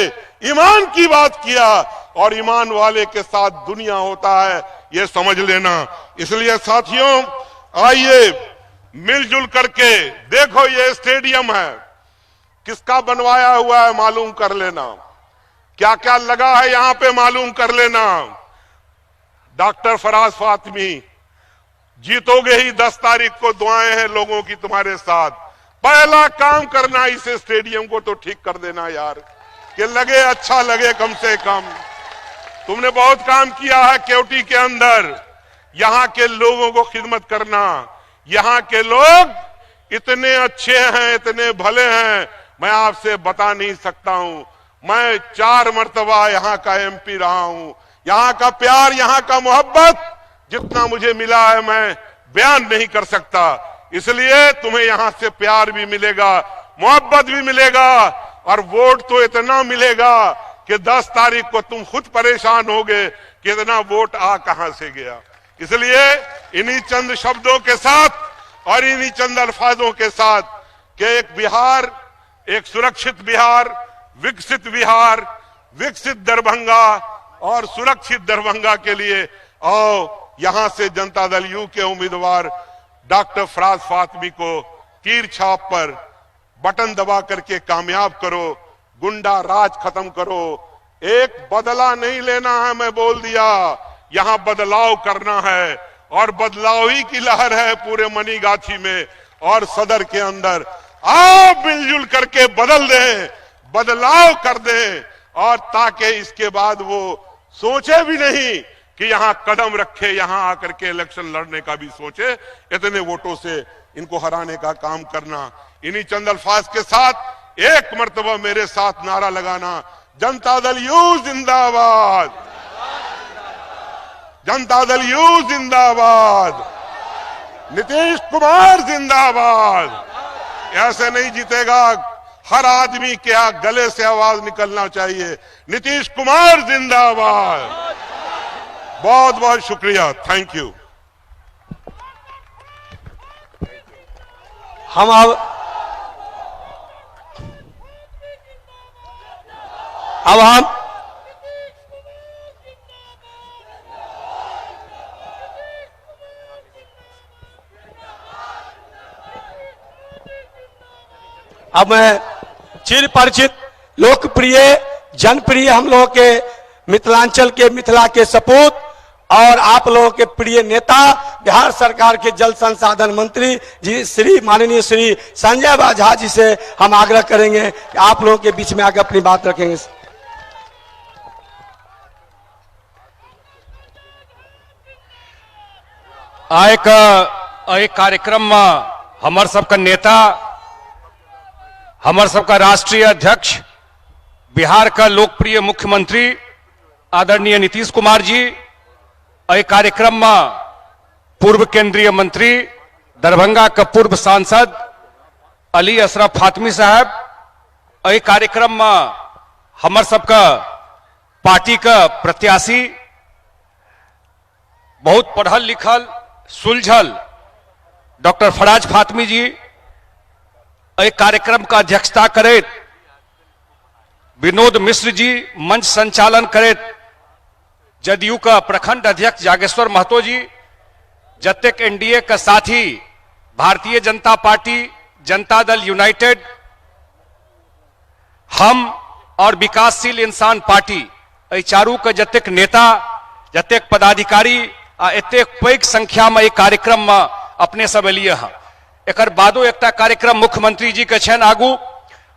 ईमान की बात किया, और ईमान वाले के साथ दुनिया होता है, ये समझ लेना। इसलिए साथियों, आइए मिलजुल करके, देखो ये स्टेडियम है, किसका बनवाया हुआ है मालूम कर लेना, क्या क्या लगा है यहां पे मालूम कर लेना। डॉक्टर फराज फातमी, जीतोगे ही 10 तारीख को, दुआएं हैं लोगों की तुम्हारे साथ। पहला काम करना, इस स्टेडियम को तो ठीक कर देना यार, कि लगे, अच्छा लगे कम से कम। तुमने बहुत काम किया है केवटी के अंदर, यहां के लोगों को खिदमत करना। यहां के लोग इतने अच्छे हैं, इतने भले हैं, मैं आपसे बता नहीं सकता हूं। मैं 4 मर्तबा यहां का एमपी रहा हूं। यहां का प्यार, यहां का मोहब्बत जितना मुझे मिला है, मैं बयान नहीं कर सकता। इसलिए तुम्हें यहां से प्यार भी मिलेगा, मोहब्बत भी मिलेगा, और वोट तो इतना मिलेगा कि 10 तारीख को तुम खुद परेशान होगे कि इतना वोट आ कहां से गया। इसलिए इन्हीं चंद शब्दों के साथ और इन्हीं चंद अल्फाजों के साथ कि एक बिहार, एक सुरक्षित बिहार, विकसित बिहार, विकसित दरभंगा और सुरक्षित दरभंगा के लिए आओ, यहां से जनता दल यू के उम्मीदवार डॉक्टर फराज फातमी को तीर छाप पर बटन दबा करके कामयाब करो, गुंडा राज खत्म करो। एक बदला नहीं लेना है, मैं बोल दिया, यहां बदलाव करना है, और बदलाव ही की लहर है पूरे मनीगाछी में और सदर के अंदर। आओ मिलजुल करके बदल दें, बदलाव कर दें, और ताकि इसके बाद वो सोचे भी नहीं कि यहां कदम रखे, यहां आकर के इलेक्शन लड़ने का भी सोचे। इतने वोटों से इनको हराने का काम करना। इन्हीं चंद अल्फाज के साथ एक मर्तबा मेरे साथ नारा लगाना, जनता दल यू जिंदाबाद, जनता दल यू जिंदाबाद, नीतीश कुमार जिंदाबाद। ऐसे नहीं जीतेगा, हर आदमी के गले से आवाज निकलना चाहिए, नीतीश कुमार जिंदाबाद। बहुत बहुत शुक्रिया, थैंक यू। हम अब हम अब मैं चिर परिचित, लोकप्रिय, जनप्रिय, हम लोगों के मिथिलांचल के, मिथिला के सपूत और आप लोगों के प्रिय नेता, बिहार सरकार के जल संसाधन मंत्री जी श्री माननीय श्री संजय झा जी से हम आग्रह करेंगे कि आप लोगों के बीच में आकर अपनी बात रखेंगे। एक कार्यक्रम में हमार सबका नेता, हमार सबका राष्ट्रीय अध्यक्ष, बिहार का लोकप्रिय मुख्यमंत्री आदरणीय नीतीश कुमार जी, एक कार्यक्रम में पूर्व केंद्रीय मंत्री, दरभंगा का पूर्व सांसद अली अशरफ फातमी साहब, एक कार्यक्रम में हमार सबका पार्टी का प्रत्याशी, बहुत पढ़ल लिखल सुलझल डॉक्टर फराज फातमी जी, एक कार्यक्रम का अध्यक्षता करे विनोद मिश्र जी, मंच संचालन करे जदयू का प्रखंड अध्यक्ष जागेश्वर महतो जी, जतेक एनडीए का साथी भारतीय जनता पार्टी, जनता दल यूनाइटेड, हम और विकासशील इंसान पार्टी, चारू का जतेक नेता, जतेक पदाधिकारी एतेक पैघ संख्या में एक कार्यक्रम में अपने सब एलिए हैं। एक बादो एकटा कार्यक्रम मुख्यमंत्री जी के छन आगू,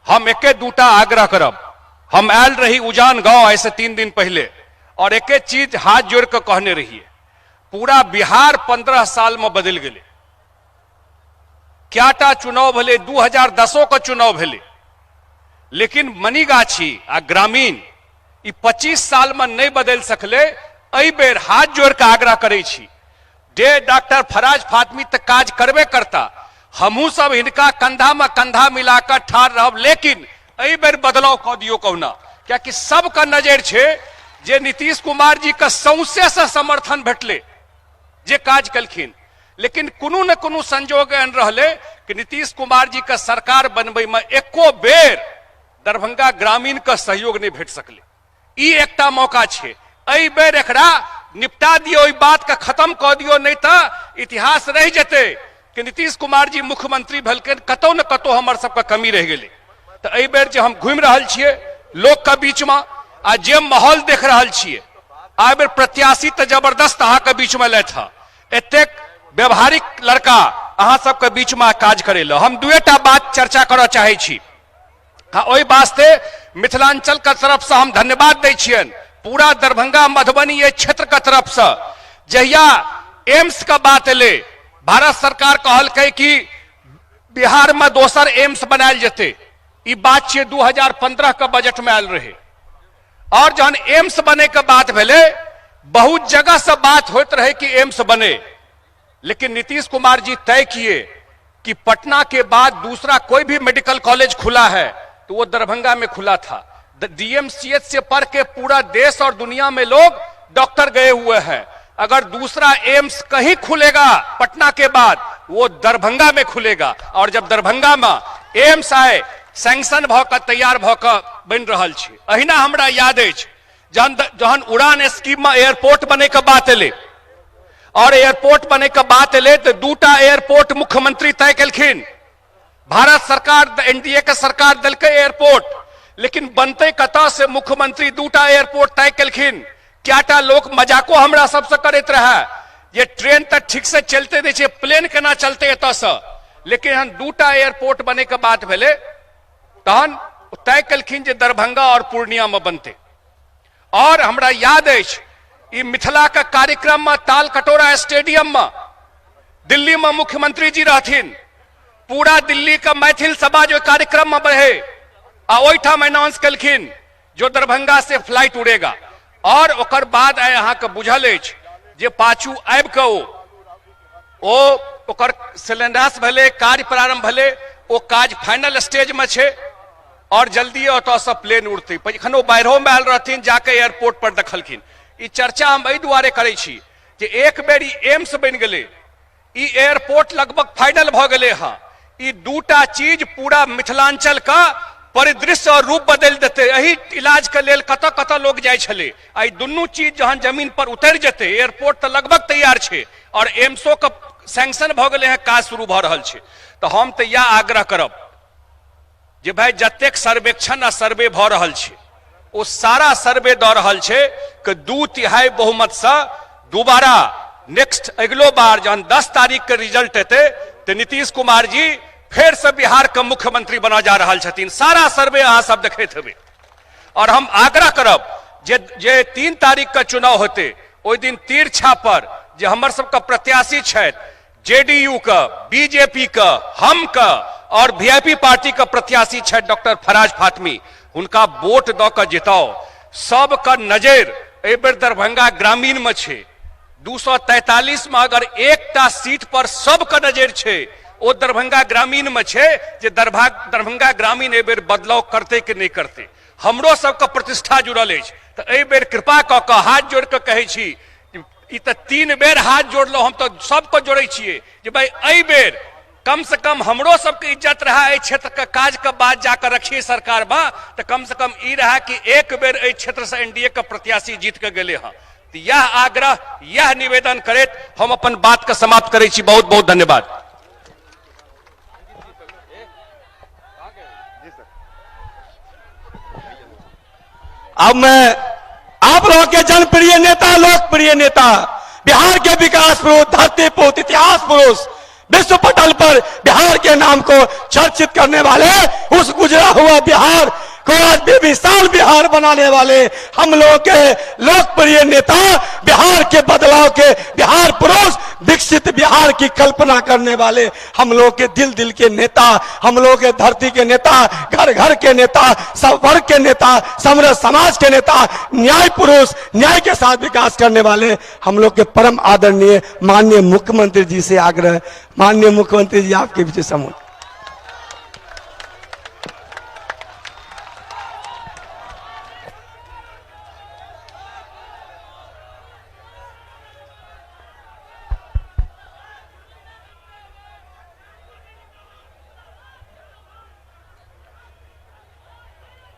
हम एके दूटा आग्रह करब। हम आयल रही उजान गांव ऐसे 3 दिन पहले, और एके चीज हाथ जोड़ के कहने रहिए, पूरा बिहार 15 साल में बदल गए। क्याटा चुनाव भले, 2010 का चुनाव भले, लेकिन मनीगाछी आ ग्रामीण 25 साल में नहीं बदल सकले। एहि बेर हाथ जोड़ के आग्रह करे छी, जे डॉक्टर फराज फातमी तक काज करबे करता, हमू सब इनका कंधा में कंधा मिलाकर ठाड़ रहब, लेकिन एहि बेर बदलाव कह दियो कहुना, क्योंकि सबका नजर छे जे नीतीश कुमार जी का सौंसे से समर्थन भेटले जे काज कलखिन, लेकिन कोनो न कोनो संजोग एहन रहले कि नीतीश कुमार जी का सरकार बनबे में एको बेर दरभंगा ग्रामीण का सहयोग नहीं भेट सकले। ई एकटा मौका छे, एहि बेर एकरा निपटा दियो, ई बात का खत्म कर दियो, नहीं तो इतिहास रह जते कि नीतीश कुमार जी मुख्यमंत्री भेलखिन, कतौ न कतौ हमर सबका कमी रह गेले। तो एहि बेर जे हम घूम रहल छिए लोक के बीच में, आ जे माहौल देख रहल छिए, आ बेर प्रत्याशी तो जबरदस्त अहाँ के बीच में ले था, एतेक व्यवहारिक लड़का अहाँ सबके बीच में काज करेला। हम दुएटा बात चर्चा करऽ चाहे छी। हाँ, ओहि वास्ते मिथिलांचल का तरफ से हम धन्यवाद दै छियन, पूरा दरभंगा मधुबनी ये क्षेत्र का तरफ से। जहिया एम्स का बात एले, भारत सरकार कहलकै कि बिहार में दोसर एम्स बनायल जेते, ई बात छिए 2015 का बजट में आयल रहे, और जहन एम्स बने के बात भेले, बहुत जगह से बात होते रहे कि एम्स बने, लेकिन नीतीश कुमार जी तय किए कि पटना के बाद दूसरा कोई भी मेडिकल कॉलेज खुला है तो वो दरभंगा में खुला था। डीएमसीएच से पढ़ के पूरा देश और दुनिया में लोग डॉक्टर गए हुए हैं। अगर दूसरा एम्स कहीं खुलेगा पटना के बाद, वो दरभंगा में खुलेगा, और जब दरभंगा में एम्स आए, सैंक्शन भऽ तैयार भऽ बन रहल छै। अहिना हमरा याद अछि जहन उड़ान स्कीम में एयरपोर्ट बने के बात एले, और एयरपोर्ट बने के बात एले तो 2टा एयरपोर्ट मुख्यमंत्री तय केलखिन। भारत सरकार, एनडीए के सरकार देलकै एयरपोर्ट, लेकिन बनते कतऽ से मुख्यमंत्री 2टा एयरपोर्ट तय केलखिन। क्याटा लोग मजाको हमरा सबसे करैत रहे, ये ट्रेन तो ठीक से चलते नहीं छै, प्लेन केना चलते एतऽ से, लेकिन हम 2टा एयरपोर्ट बने के बात भेले, तहन तय केलखिन जे दरभंगा और पूर्णिया में बनते। और हमरा याद अछि ई मिथिला का कार्यक्रम में ताल कटोरा स्टेडियम में दिल्ली में मुख्यमंत्री जी रहथिन, पूरा दिल्ली का मैथिल सभा जो कार्यक्रम में बढ़े, ओहिठाम अनाउंस केलखिन जो दरभंगा से फ्लाइट उड़ेगा। और ओकर बाद आइ अहाँ के बुझल अछि जे पाछू आबि कऽ ओकर शिलान्यास भेले, कार्य प्रारंभ भेले, ओ काज फाइनल स्टेज में छै। और जल्दी ओतऽ से प्लेन उड़ते एखनो बाहरों में आयल रहथिन, जाके एयरपोर्ट पर देखलखिन। ई चर्चा हम एहि दुआरे करै छी जे एक बेर ई एम्स बनि गेलै, ई एयरपोर्ट लगभग फाइनल भ गेलै हँ। ई दूटा चीज पूरा मिथिलांचल का परिदृश्य और रूप बदल देते। एही इलाज के लेल कतऽ कतऽ लोग जाय छले, आई दुनू चीज जहन जमीन पर उतर जेते, एयरपोर्ट तो लगभग तैयार छे और एम्सो का सैंक्शन भ गेलै हँ, काज शुरू भ रहल छे। तो हम तो यह आग्रह करब जे भाई जतेक सर्वेक्षण आ सर्वे भ रहल छे, ओ सारा सर्वे द रहल छे कि 2/3 बहुमत से दोबारा नेक्स्ट अगलो बार जहन 10 तारीख के रिजल्ट एते तो नीतीश कुमार जी फिर से बिहार का मुख्यमंत्री बना जा रहा छथिन। सारा सर्वे अहाँ सब देखैत हेबै। और हम आग्रह करब जे 3 तारीख का चुनाव होते, ओहि दिन तीरछा पर जे हमर सबका प्रत्याशी छथि, जेडीयू का, बीजेपी का, हम का और वीआईपी पार्टी का प्रत्याशी छथि डॉक्टर फराज फातमी, उनका वोट द के जिताओ। सबका नजर एहि बेर दरभंगा ग्रामीण में छे। 243 में अगर एकटा सीट पर सबका नजर छे, ओ दरभंगा ग्रामीण में छे जे दरभंगा ग्रामीण एहि बेर बदलाव करते कि नहीं करते। हमरो सबका प्रतिष्ठा जुड़ल अछि। तो एहि बेर कृपा क के हाथ जोड़ के कहै छी, ई तो 3 बेर हाथ जोड़लो, हम तो सबको जोड़े छिए जे भाई एहि बेर कम से कम हमरो सबके इज्जत रहा, एहि क्षेत्र का काज के बाद जाकर रखिए सरकार में, तो कम से कम ई रहा कि एक बेर एहि क्षेत्र से एनडीए का प्रत्याशी जीत के गेले हैं। तो यह आग्रह, यह निवेदन करैत हम अपन बात का समाप्त करै छी। बहुत बहुत धन्यवाद। अब मैं आप लोगों के जनप्रिय नेता, लोकप्रिय नेता, बिहार के विकास पुरुष, धरती पुरुष, इतिहास पुरुष, विश्व पटल पर बिहार के नाम को चर्चित करने वाले, उस गुजरा हुआ बिहार को आज बेमिसाल बिहार बनाने वाले हम लोग के लोकप्रिय नेता, बिहार के बदलाव के बिहार पुरुष, विकसित बिहार की कल्पना करने वाले हम लोग के दिल दिल के नेता, हम लोग के धरती के नेता, घर घर के नेता, सब वर्ग के नेता, समरस समाज के नेता, न्याय पुरुष, न्याय के साथ विकास करने वाले हम लोग के परम आदरणीय माननीय मुख्यमंत्री जी से आग्रह, माननीय मुख्यमंत्री जी आपके पीछे समूह।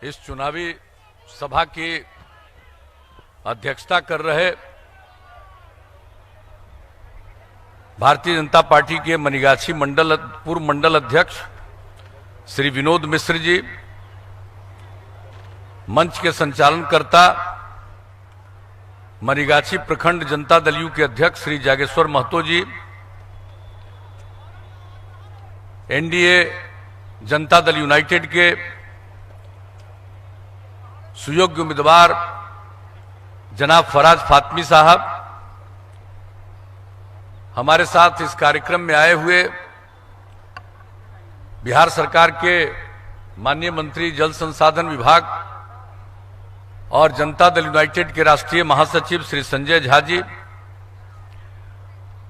इस चुनावी सभा की अध्यक्षता कर रहे भारतीय जनता पार्टी के मनिगाछी पूर्व मंडल अध्यक्ष श्री विनोद मिश्र जी, मंच के संचालनकर्ता मनिगाछी प्रखंड जनता दल यू के अध्यक्ष श्री जागेश्वर महतो जी, एनडीए जनता दल यूनाइटेड के सुयोग्य उम्मीदवार जनाब फराज फातमी साहब, हमारे साथ इस कार्यक्रम में आए हुए बिहार सरकार के माननीय मंत्री जल संसाधन विभाग और जनता दल यूनाइटेड के राष्ट्रीय महासचिव श्री संजय झा जी,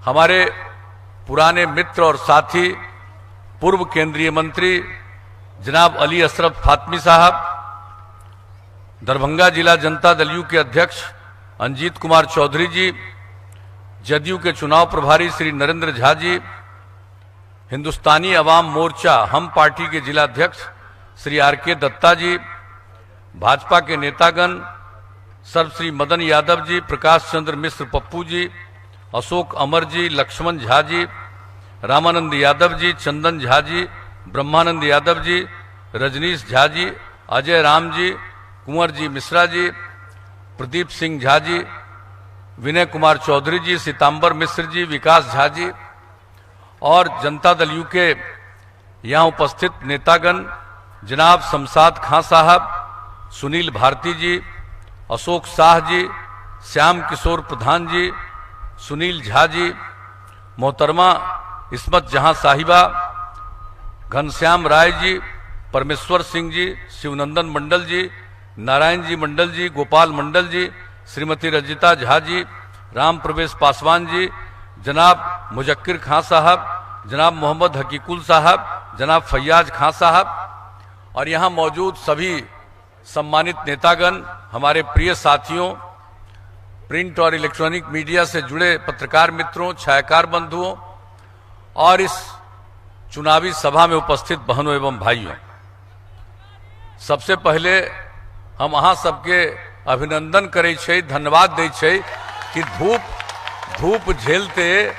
हमारे पुराने मित्र और साथी पूर्व केंद्रीय मंत्री जनाब अली अशरफ फातमी साहब, दरभंगा जिला जनता दल यू के अध्यक्ष अंजीत कुमार चौधरी जी, जदयू के चुनाव प्रभारी श्री नरेंद्र झा जी, हिंदुस्तानी अवाम मोर्चा हम पार्टी के जिला अध्यक्ष श्री आर.के. दत्ता जी, भाजपा के नेतागण सर्वश्री मदन यादव जी, प्रकाश चंद्र मिश्र पप्पू जी, अशोक अमर जी, लक्ष्मण झा जी, रामानंद यादव जी, चंदन झा जी, ब्रह्मानंद यादव जी, रजनीश झा जी, अजय राम जी, कुंवर जी मिश्रा जी, प्रदीप सिंह झा जी, विनय कुमार चौधरी जी, सीतांबर मिश्र जी, विकास झा जी और जनता दल यू के यहाँ उपस्थित नेतागण जनाब शमशाद खां साहब, सुनील भारती जी, अशोक शाह जी, श्याम किशोर प्रधान जी, सुनील झा जी, मोहतरमा इस्मत जहां साहिबा, घनश्याम राय जी, परमेश्वर सिंह जी, शिवनंदन मंडल जी, नारायण जी मंडल जी, गोपाल मंडल जी, श्रीमती रजिता झा जी, राम प्रवेश पासवान जी, जनाब मुजक्किर खां साहब, जनाब मोहम्मद हकीकुल साहब, जनाब फैयाज खां साहब और यहाँ मौजूद सभी सम्मानित नेतागण, हमारे प्रिय साथियों, प्रिंट और इलेक्ट्रॉनिक मीडिया से जुड़े पत्रकार मित्रों, छायाकार बंधुओं और इस चुनावी सभा में उपस्थित बहनों एवं भाइयों, सबसे पहले हम अहाँ सबके अभिनंदन करे छे, धन्यवाद दे छे कि धूप झेलते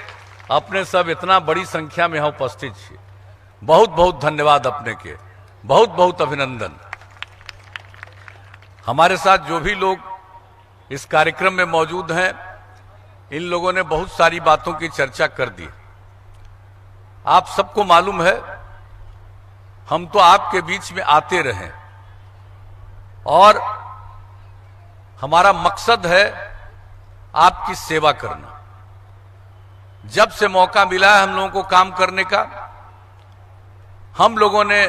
अपने सब इतना बड़ी संख्या में यहाँ उपस्थित छे। बहुत बहुत धन्यवाद अपने के, बहुत बहुत अभिनंदन। हमारे साथ जो भी लोग इस कार्यक्रम में मौजूद हैं, इन लोगों ने बहुत सारी बातों की चर्चा कर दी। आप सबको मालूम है, हम तो आपके बीच में आते रहे और हमारा मकसद है आपकी सेवा करना। जब से मौका मिला है हम लोगों को काम करने का, हम लोगों ने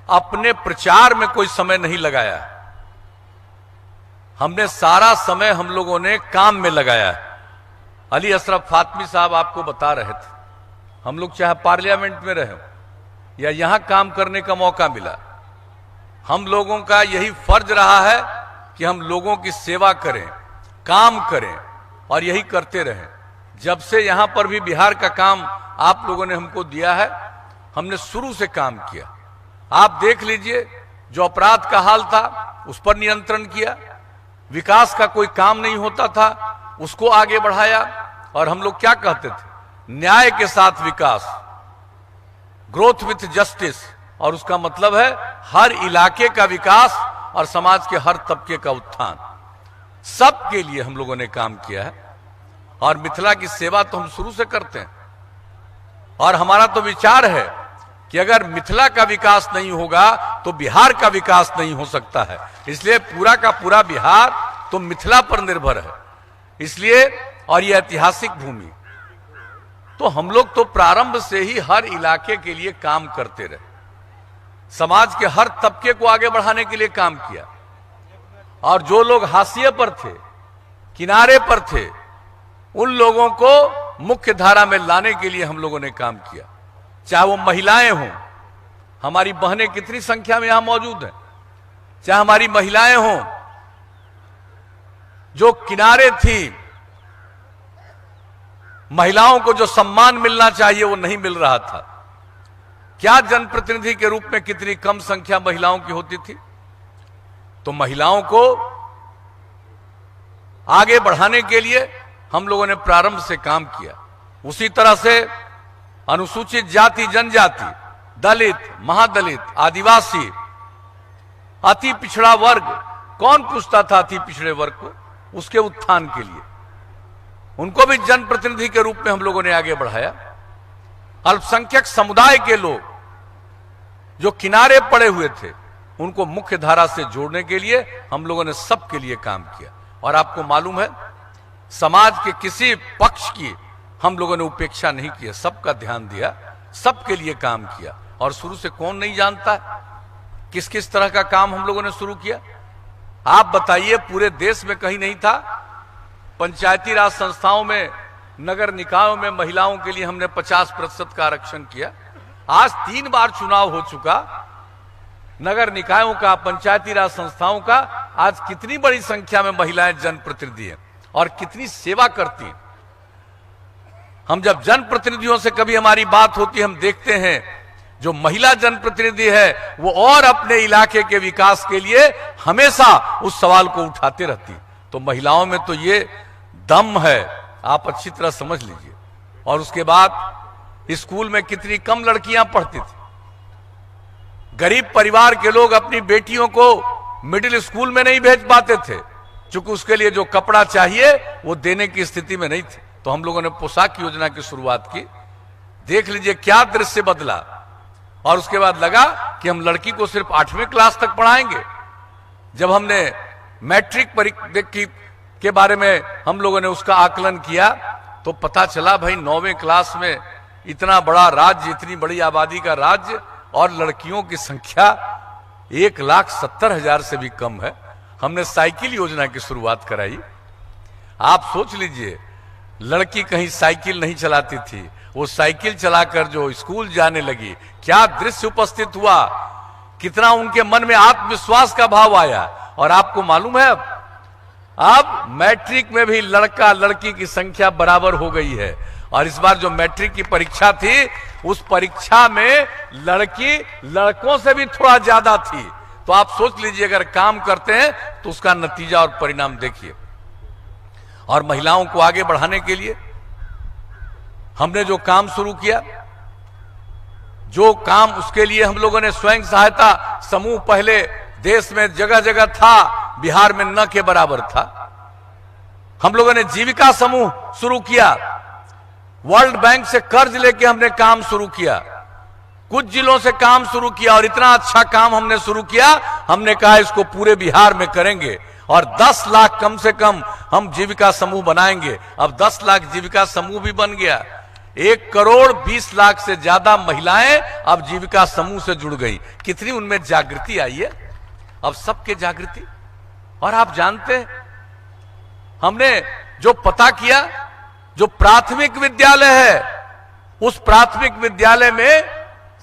अपने प्रचार में कोई समय नहीं लगाया, हमने सारा समय हम लोगों ने काम में लगाया है। अली अशरफ फातमी साहब आपको बता रहे थे, हम लोग चाहे पार्लियामेंट में रहे या यहां काम करने का मौका मिला, हम लोगों का यही फर्ज रहा है कि हम लोगों की सेवा करें, काम करें और यही करते रहें। जब से यहां पर भी बिहार का काम आप लोगों ने हमको दिया है, हमने शुरू से काम किया। आप देख लीजिए, जो अपराध का हाल था उस पर नियंत्रण किया, विकास का कोई काम नहीं होता था उसको आगे बढ़ाया। और हम लोग क्या कहते थे, न्याय के साथ विकास, ग्रोथ विथ जस्टिस, और उसका मतलब है हर इलाके का विकास और समाज के हर तबके का उत्थान। सबके लिए हम लोगों ने काम किया है और मिथिला की सेवा तो हम शुरू से करते हैं। और हमारा तो विचार है कि अगर मिथिला का विकास नहीं होगा तो बिहार का विकास नहीं हो सकता है। इसलिए पूरा का पूरा बिहार तो मिथिला पर निर्भर है। इसलिए, और यह ऐतिहासिक भूमि, तो हम लोग तो प्रारंभ से ही हर इलाके के लिए काम करते रहे, समाज के हर तबके को आगे बढ़ाने के लिए काम किया। और जो लोग हाशिए पर थे, किनारे पर थे, उन लोगों को मुख्य धारा में लाने के लिए हम लोगों ने काम किया। चाहे वो महिलाएं हों, हमारी बहनें कितनी संख्या में यहां मौजूद हैं, चाहे हमारी महिलाएं हों जो किनारे थी, महिलाओं को जो सम्मान मिलना चाहिए वो नहीं मिल रहा था। क्या जनप्रतिनिधि के रूप में कितनी कम संख्या महिलाओं की होती थी। तो महिलाओं को आगे बढ़ाने के लिए हम लोगों ने प्रारंभ से काम किया। उसी तरह से अनुसूचित जाति जनजाति, दलित, महादलित, आदिवासी, अति पिछड़ा वर्ग, कौन पूछता था अति पिछड़े वर्ग को, उसके उत्थान के लिए उनको भी जनप्रतिनिधि के रूप में हम लोगों ने आगे बढ़ाया। अल्पसंख्यक समुदाय के लोग जो किनारे पड़े हुए थे, उनको मुख्य धारा से जोड़ने के लिए हम लोगों ने सबके लिए काम किया। और आपको मालूम है, समाज के किसी पक्ष की हम लोगों ने उपेक्षा नहीं किया, सबका ध्यान दिया, सबके लिए काम किया। और शुरू से कौन नहीं जानता किस किस तरह का काम हम लोगों ने शुरू किया। आप बताइए, पूरे देश में कहीं नहीं था। पंचायती राज संस्थाओं में, नगर निकायों में महिलाओं के लिए हमने 50% का आरक्षण किया। आज 3 बार चुनाव हो चुका, नगर निकायों का, पंचायती राज संस्थाओं का। आज कितनी बड़ी संख्या में महिलाएं जनप्रतिनिधि हैं और कितनी सेवा करती हैं। हम जब जनप्रतिनिधियों से कभी हमारी बात होती है, हम देखते हैं जो महिला जनप्रतिनिधि है वो और अपने इलाके के विकास के लिए हमेशा उस सवाल को उठाते रहती। तो महिलाओं में तो ये दम है, आप अच्छी तरह समझ लीजिए। और उसके बाद स्कूल में कितनी कम लड़कियां पढ़ती थी। गरीब परिवार के लोग अपनी बेटियों को मिडिल स्कूल में नहीं भेज पाते थे, क्योंकि उसके लिए जो कपड़ा चाहिए वो देने की स्थिति में नहीं थे। तो हम लोगों ने पोशाक योजना की शुरुआत की। देख लीजिए क्या दृश्य बदला। और उसके बाद लगा कि हम लड़की को सिर्फ 8वीं क्लास तक पढ़ाएंगे। जब हमने मैट्रिक परीक्षा के बारे में हम लोगों ने उसका आकलन किया, तो पता चला भाई 9वीं क्लास में इतना बड़ा राज्य, इतनी बड़ी आबादी का राज्य, और लड़कियों की संख्या 1,70,000 से भी कम है। हमने साइकिल योजना की शुरुआत कराई। आप सोच लीजिए, लड़की कहीं साइकिल नहीं चलाती थी, वो साइकिल चलाकर जो स्कूल जाने लगी, क्या दृश्य उपस्थित हुआ कितना उनके मन में आत्मविश्वास का भाव आया। और आपको मालूम है अब मैट्रिक में भी लड़का लड़की की संख्या बराबर हो गई है। और इस बार जो मैट्रिक की परीक्षा थी उस परीक्षा में लड़की लड़कों से भी थोड़ा ज्यादा थी। तो आप सोच लीजिए अगर काम करते हैं तो उसका नतीजा और परिणाम देखिए। और महिलाओं को आगे बढ़ाने के लिए हमने जो काम शुरू किया, जो काम उसके लिए हम लोगों ने स्वयं सहायता समूह पहले देश में जगह जगह था, बिहार में न के बराबर था। हम लोगों ने जीविका समूह शुरू किया, वर्ल्ड बैंक से कर्ज लेके हमने काम शुरू किया, कुछ जिलों से काम शुरू किया और इतना अच्छा काम हमने शुरू किया, हमने कहा इसको पूरे बिहार में करेंगे और 10 लाख कम से कम हम जीविका समूह बनाएंगे। अब 10 लाख जीविका समूह भी बन गया। 1 करोड़ 20 लाख से ज्यादा महिलाएं अब जीविका समूह से जुड़ गई। कितनी उनमें जागृति आई है, अब सबके जागृति। और आप जानते हैं हमने जो पता किया, जो प्राथमिक विद्यालय है उस प्राथमिक विद्यालय में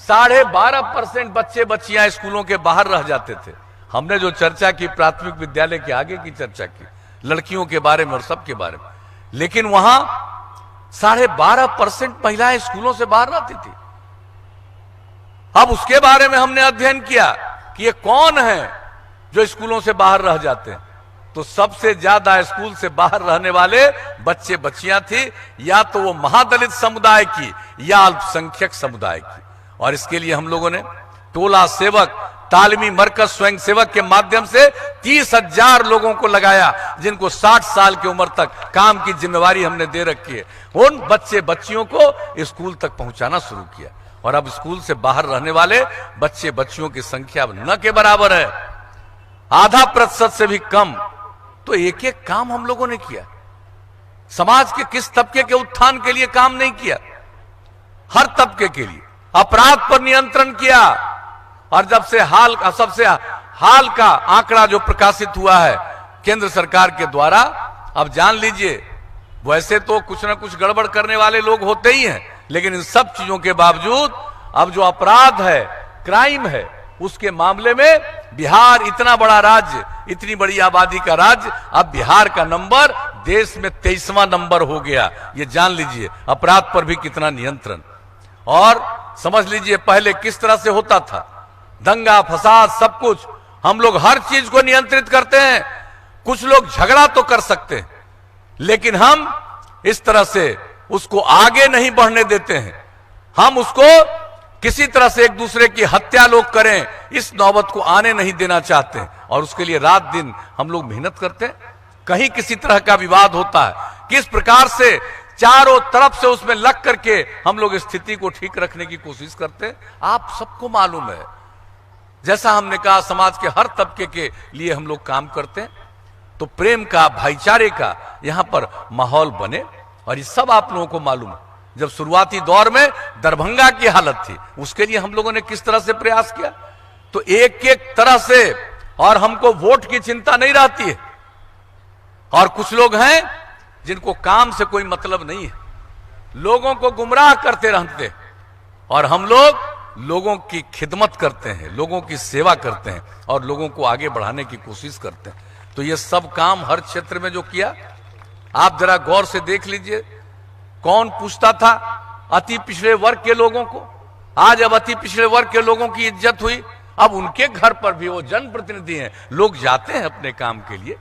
12.5% बच्चे बच्चियां स्कूलों के बाहर रह जाते थे। हमने जो चर्चा की प्राथमिक विद्यालय के आगे की चर्चा की, लड़कियों के बारे में और सबके बारे में, लेकिन वहां 12.5% महिलाएं स्कूलों से बाहर रहती थी। अब उसके बारे में हमने अध्ययन किया कि ये कौन है जो स्कूलों से बाहर रह जाते हैं। तो सबसे ज्यादा स्कूल से बाहर रहने वाले बच्चे बच्चियां थी, या तो वो महादलित समुदाय की या अल्पसंख्यक समुदाय की। और इसके लिए हम लोगों ने टोला सेवक, तालीमी मरकज स्वयं सेवक के माध्यम से 30,000 लोगों को लगाया, जिनको 60 साल की उम्र तक काम की जिम्मेवारी हमने दे रखी है। उन बच्चे बच्चियों को स्कूल तक पहुंचाना शुरू किया। और अब स्कूल से बाहर रहने वाले बच्चे बच्चियों की संख्या न के बराबर है, 0.5% से भी कम। तो एक एक काम हम लोगों ने किया। समाज के किस तबके के उत्थान के लिए काम नहीं किया, हर तबके के लिए। अपराध पर नियंत्रण किया। और जब से सबसे हाल का आंकड़ा जो प्रकाशित हुआ है केंद्र सरकार के द्वारा, अब जान लीजिए वैसे तो कुछ ना कुछ गड़बड़ करने वाले लोग होते ही हैं, लेकिन इन सब चीजों के बावजूद अब जो अपराध है, क्राइम है, उसके मामले में बिहार इतना बड़ा राज्य, इतनी बड़ी आबादी का राज्य, अब बिहार का नंबर देश में 23वां नंबर हो गया। ये जान लीजिए अपराध पर भी कितना नियंत्रण। और समझ लीजिए पहले किस तरह से होता था, दंगा फसाद सब कुछ। हम लोग हर चीज को नियंत्रित करते हैं। कुछ लोग झगड़ा तो कर सकते हैं, लेकिन हम इस तरह से उसको आगे नहीं बढ़ने देते हैं। हम उसको किसी तरह से एक दूसरे की हत्या लोग करें, इस नौबत को आने नहीं देना चाहते हैं। और उसके लिए रात दिन हम लोग मेहनत करते हैं। कहीं किसी तरह का विवाद होता है, किस प्रकार से चारों तरफ से उसमें लग करके हम लोग स्थिति को ठीक रखने की कोशिश करते हैं, आप सबको मालूम है। जैसा हमने कहा समाज के हर तबके के लिए हम लोग काम करते हैं, तो प्रेम का, भाईचारे का यहां पर माहौल बने। और ये सब आप लोगों को मालूम है। जब शुरुआती दौर में दरभंगा की हालत थी, उसके लिए हम लोगों ने किस तरह से प्रयास किया, तो एक एक तरह से। और हमको वोट की चिंता नहीं रहती है। और कुछ लोग हैं जिनको काम से कोई मतलब नहीं है, लोगों को गुमराह करते रहते हैं। और हम लोग लोगों की खिदमत करते हैं, लोगों की सेवा करते हैं और लोगों को आगे बढ़ाने की कोशिश करते हैं। तो ये सब काम हर क्षेत्र में जो किया, आप जरा गौर से देख लीजिए। कौन पूछता था अति पिछड़े वर्ग के लोगों को? आज अब अति पिछड़े वर्ग के लोगों की इज्जत हुई। अब उनके घर पर भी, वो जनप्रतिनिधि हैं, लोग जाते हैं अपने काम के लिए।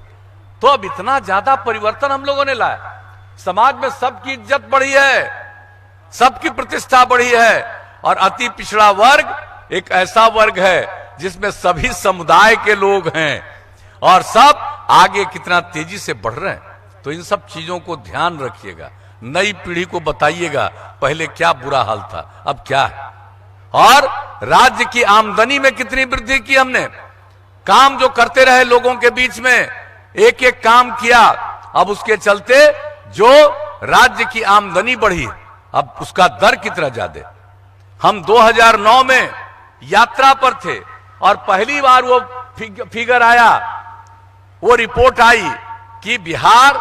तो अब इतना ज्यादा परिवर्तन हम लोगों ने लाया। समाज में सबकी इज्जत बढ़ी है, सबकी प्रतिष्ठा बढ़ी है। और अति पिछड़ा वर्ग एक ऐसा वर्ग है जिसमें सभी समुदाय के लोग हैं और सब आगे कितना तेजी से बढ़ रहे हैं। तो इन सब चीजों को ध्यान रखिएगा, नई पीढ़ी को बताइएगा पहले क्या बुरा हाल था, अब क्या है। और राज्य की आमदनी में कितनी वृद्धि की हमने। काम जो करते रहे लोगों के बीच में, एक एक काम किया, अब उसके चलते जो राज्य की आमदनी बढ़ी, अब उसका दर कितना ज्यादा। हम 2009 में यात्रा पर थे और पहली बार वो फिगर आया, वो रिपोर्ट आई कि बिहार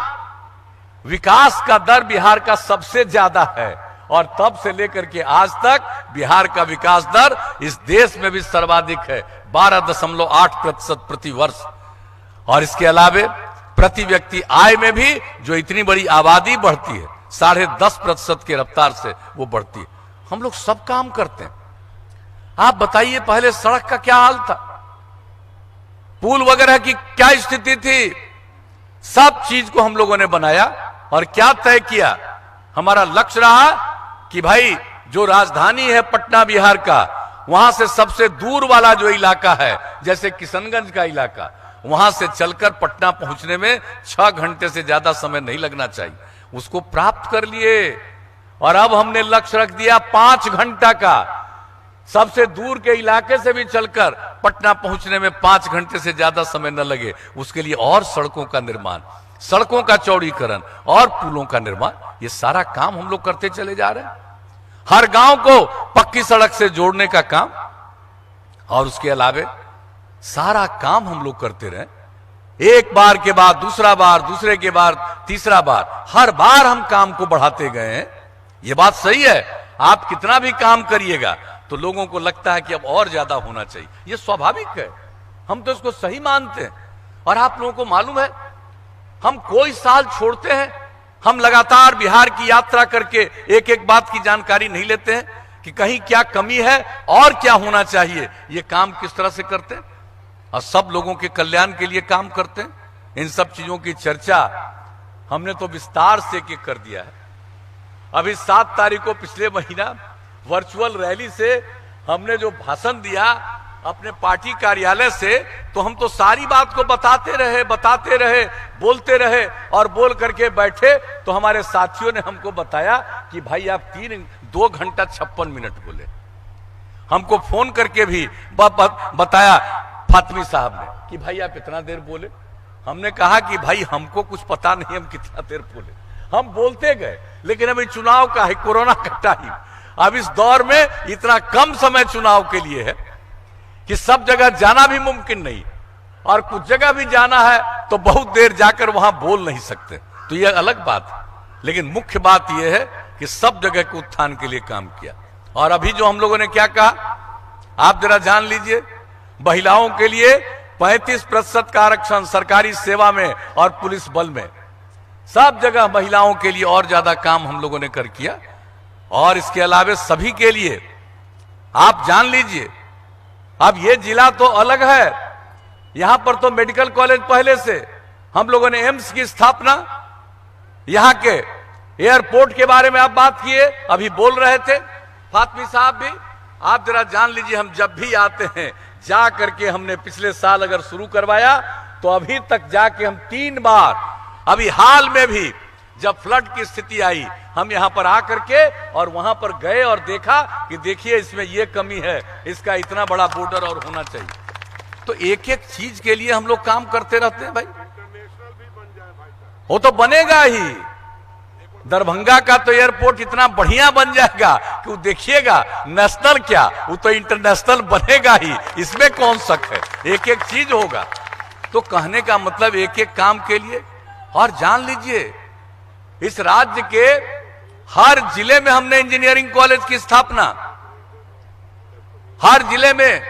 विकास का दर बिहार का सबसे ज्यादा है और तब से लेकर के आज तक बिहार का विकास दर इस देश में भी सर्वाधिक है, 12.8% प्रति वर्ष। और इसके अलावे प्रति व्यक्ति आय में भी जो इतनी बड़ी आबादी बढ़ती है, 10.5% के रफ्तार से वो बढ़ती है। हम लोग सब काम करते हैं। आप बताइए पहले सड़क का क्या हाल था, पुल वगैरह की क्या स्थिति थी? सब चीज को हम लोगों ने बनाया और क्या तय किया, हमारा लक्ष्य रहा कि भाई जो राजधानी है पटना बिहार का, वहां से सबसे दूर वाला जो इलाका है जैसे किशनगंज का इलाका, वहां से चलकर पटना पहुंचने में 6 घंटे से ज्यादा समय नहीं लगना चाहिए, उसको प्राप्त कर लिए। और अब हमने लक्ष्य रख दिया 5 घंटा का, सबसे दूर के इलाके से भी चलकर पटना पहुंचने में 5 घंटे से ज्यादा समय न लगे, उसके लिए और सड़कों का निर्माण, सड़कों का चौड़ीकरण और पुलों का निर्माण, ये सारा काम हम लोग करते चले जा रहे हैं। हर गांव को पक्की सड़क से जोड़ने का काम, और उसके अलावे सारा काम हम लोग करते रहे, एक बार के बाद दूसरा बार, दूसरे के बाद तीसरा बार, हर बार हम काम को बढ़ाते गए हैं। ये बात सही है, आप कितना भी काम करिएगा तो लोगों को लगता है कि अब और ज्यादा होना चाहिए, ये स्वाभाविक है, हम तो इसको सही मानते हैं। और आप लोगों को मालूम है, हम कोई साल छोड़ते हैं, हम लगातार बिहार की यात्रा करके एक एक बात की जानकारी नहीं लेते हैं कि कहीं क्या कमी है और क्या होना चाहिए, ये काम किस तरह से करते हैं और सब लोगों के कल्याण के लिए काम करते हैं। इन सब चीजों की चर्चा हमने तो विस्तार से एक कर दिया है। अभी 7 तारीख को पिछले महीना वर्चुअल रैली से हमने जो भाषण दिया अपने पार्टी कार्यालय से, तो हम तो सारी बात को बताते रहे, बोलते रहे और बोल करके बैठे, तो हमारे साथियों ने हमको बताया कि भाई आप 2 घंटा 56 मिनट बोले। हमको फोन करके भी बताया फातमी साहब ने कि भाई आप इतना देर बोले। हमने कहा कि भाई हमको कुछ पता नहीं हम कितना देर बोले, हम बोलते गए, लेकिन अभी चुनाव का है, कोरोना का टाइम, अब इस दौर में इतना कम समय चुनाव के लिए है कि सब जगह जाना भी मुमकिन नहीं, और कुछ जगह भी जाना है तो बहुत देर जाकर वहां बोल नहीं सकते, तो यह अलग बात है। लेकिन मुख्य बात यह है कि सब जगह के उत्थान के लिए काम किया। और अभी जो हम लोगों ने क्या कहा, आप जरा जान लीजिए, महिलाओं के लिए 35% का आरक्षण सरकारी सेवा में और पुलिस बल में, सब जगह महिलाओं के लिए और ज्यादा काम हम लोगों ने कर किया। और इसके अलावे सभी के लिए आप जान लीजिए, अब ये जिला तो अलग है, यहां पर तो मेडिकल कॉलेज पहले से, हम लोगों ने एम्स की स्थापना, यहां के एयरपोर्ट के बारे में आप बात किए, अभी बोल रहे थे फातमी साहब भी, आप जरा जान लीजिए, हम जब भी आते हैं जा करके, हमने पिछले साल अगर शुरू करवाया तो अभी तक जाके हम 3 बार, अभी हाल में भी जब फ्लड की स्थिति आई, हम यहां पर आकर के और वहां पर गए और देखा कि देखिए इसमें ये कमी है, इसका इतना बड़ा बॉर्डर और होना चाहिए। तो एक एक चीज के लिए हम लोग काम करते रहते हैं भाई, वो तो बनेगा ही। दरभंगा का तो एयरपोर्ट इतना बढ़िया बन जाएगा कि वो देखिएगा, नेशनल क्या, वो तो इंटरनेशनल बनेगा ही, इसमें कौन शक है, एक एक चीज होगा। तो कहने का मतलब एक एक काम के लिए। और जान लीजिए, इस राज्य के हर जिले में हमने इंजीनियरिंग कॉलेज की स्थापना, हर जिले में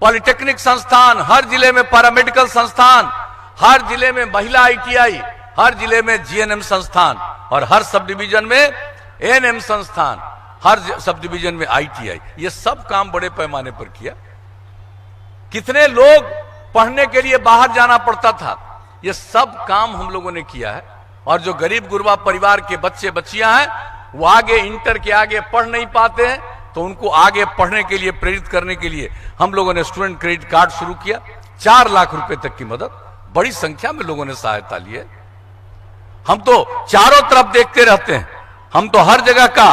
पॉलिटेक्निक संस्थान, हर जिले में पैरामेडिकल संस्थान, हर जिले में महिला ITI, हर जिले में GNM संस्थान, और हर सब डिवीजन में ANM संस्थान, हर सब डिवीजन में ITI। ये सब काम बड़े पैमाने पर किया। कितने लोग पढ़ने के लिए बाहर जाना पड़ता था, ये सब काम हम लोगों ने किया है। और जो गरीब गुरबा परिवार के बच्चे बच्चियां हैं, वो आगे इंटर के आगे पढ़ नहीं पाते हैं, तो उनको आगे पढ़ने के लिए प्रेरित करने के लिए हम लोगों ने स्टूडेंट क्रेडिट कार्ड शुरू किया, 4 लाख रुपए तक की मदद, बड़ी संख्या में लोगों ने सहायता ली है। हम तो चारों तरफ देखते रहते हैं, हम तो हर जगह का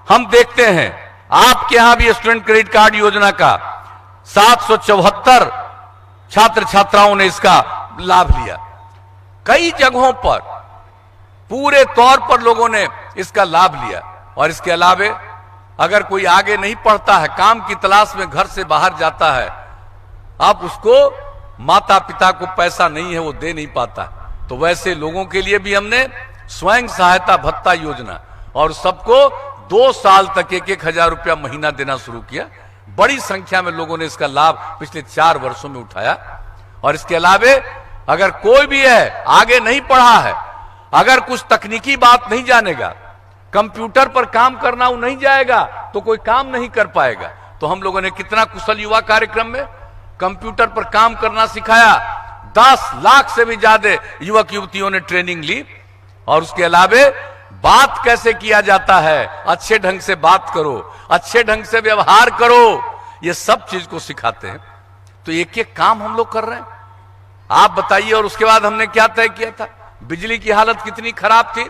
हम देखते हैं। आपके यहां भी स्टूडेंट क्रेडिट कार्ड योजना का 774 छात्र छात्राओं ने इसका लाभ लिया। कई जगहों पर पूरे तौर पर लोगों ने इसका लाभ लिया। और इसके अलावे अगर कोई आगे नहीं पढ़ता है, काम की तलाश में घर से बाहर जाता है, आप उसको माता पिता को पैसा नहीं है, वो दे नहीं पाता, तो वैसे लोगों के लिए भी हमने स्वयं सहायता भत्ता योजना और सबको 2 साल तक 1,000 रुपया महीना देना शुरू किया। बड़ी संख्या में लोगों ने इसका लाभ पिछले 4 वर्षों में उठाया। और इसके अलावे अगर कोई भी है आगे नहीं पढ़ा है, अगर कुछ तकनीकी बात नहीं जानेगा, कंप्यूटर पर काम करना वो नहीं जाएगा तो कोई काम नहीं कर पाएगा। तो हम लोगों ने कितना कुशल युवा कार्यक्रम में कंप्यूटर पर काम करना सिखाया। 10 लाख से भी ज्यादा युवक युवतियों ने ट्रेनिंग ली। और उसके अलावे बात कैसे किया जाता है, अच्छे ढंग से बात करो, अच्छे ढंग से व्यवहार करो, ये सब चीज को सिखाते हैं। तो एक एक काम हम लोग कर रहे हैं, आप बताइए। और उसके बाद हमने क्या तय किया था, बिजली की हालत कितनी खराब थी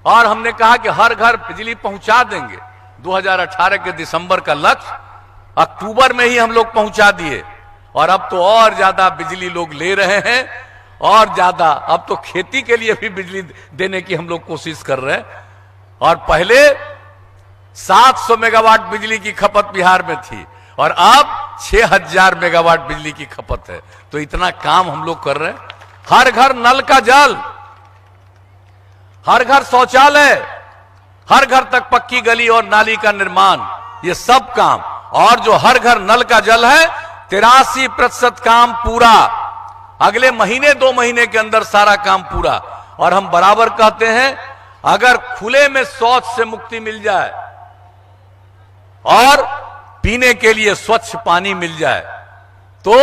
और हमने कहा कि हर घर बिजली पहुंचा देंगे। 2018 के दिसंबर का लक्ष्य अक्टूबर में ही हम लोग पहुंचा दिए। और अब तो और ज्यादा बिजली लोग ले रहे हैं और ज्यादा, अब तो खेती के लिए भी बिजली देने की हम लोग कोशिश कर रहे हैं। और पहले 700 मेगावाट बिजली की खपत बिहार में थी और अब 6000 मेगावाट बिजली की खपत है। तो इतना काम हम लोग कर रहे हैं। हर घर नल का जल, हर घर शौचालय, हर घर तक पक्की गली और नाली का निर्माण, ये सब काम। और जो हर घर नल का जल है 83% काम पूरा, अगले महीने 2 महीने के अंदर सारा काम पूरा। और हम बराबर कहते हैं अगर खुले में शौच से मुक्ति मिल जाए और पीने के लिए स्वच्छ पानी मिल जाए तो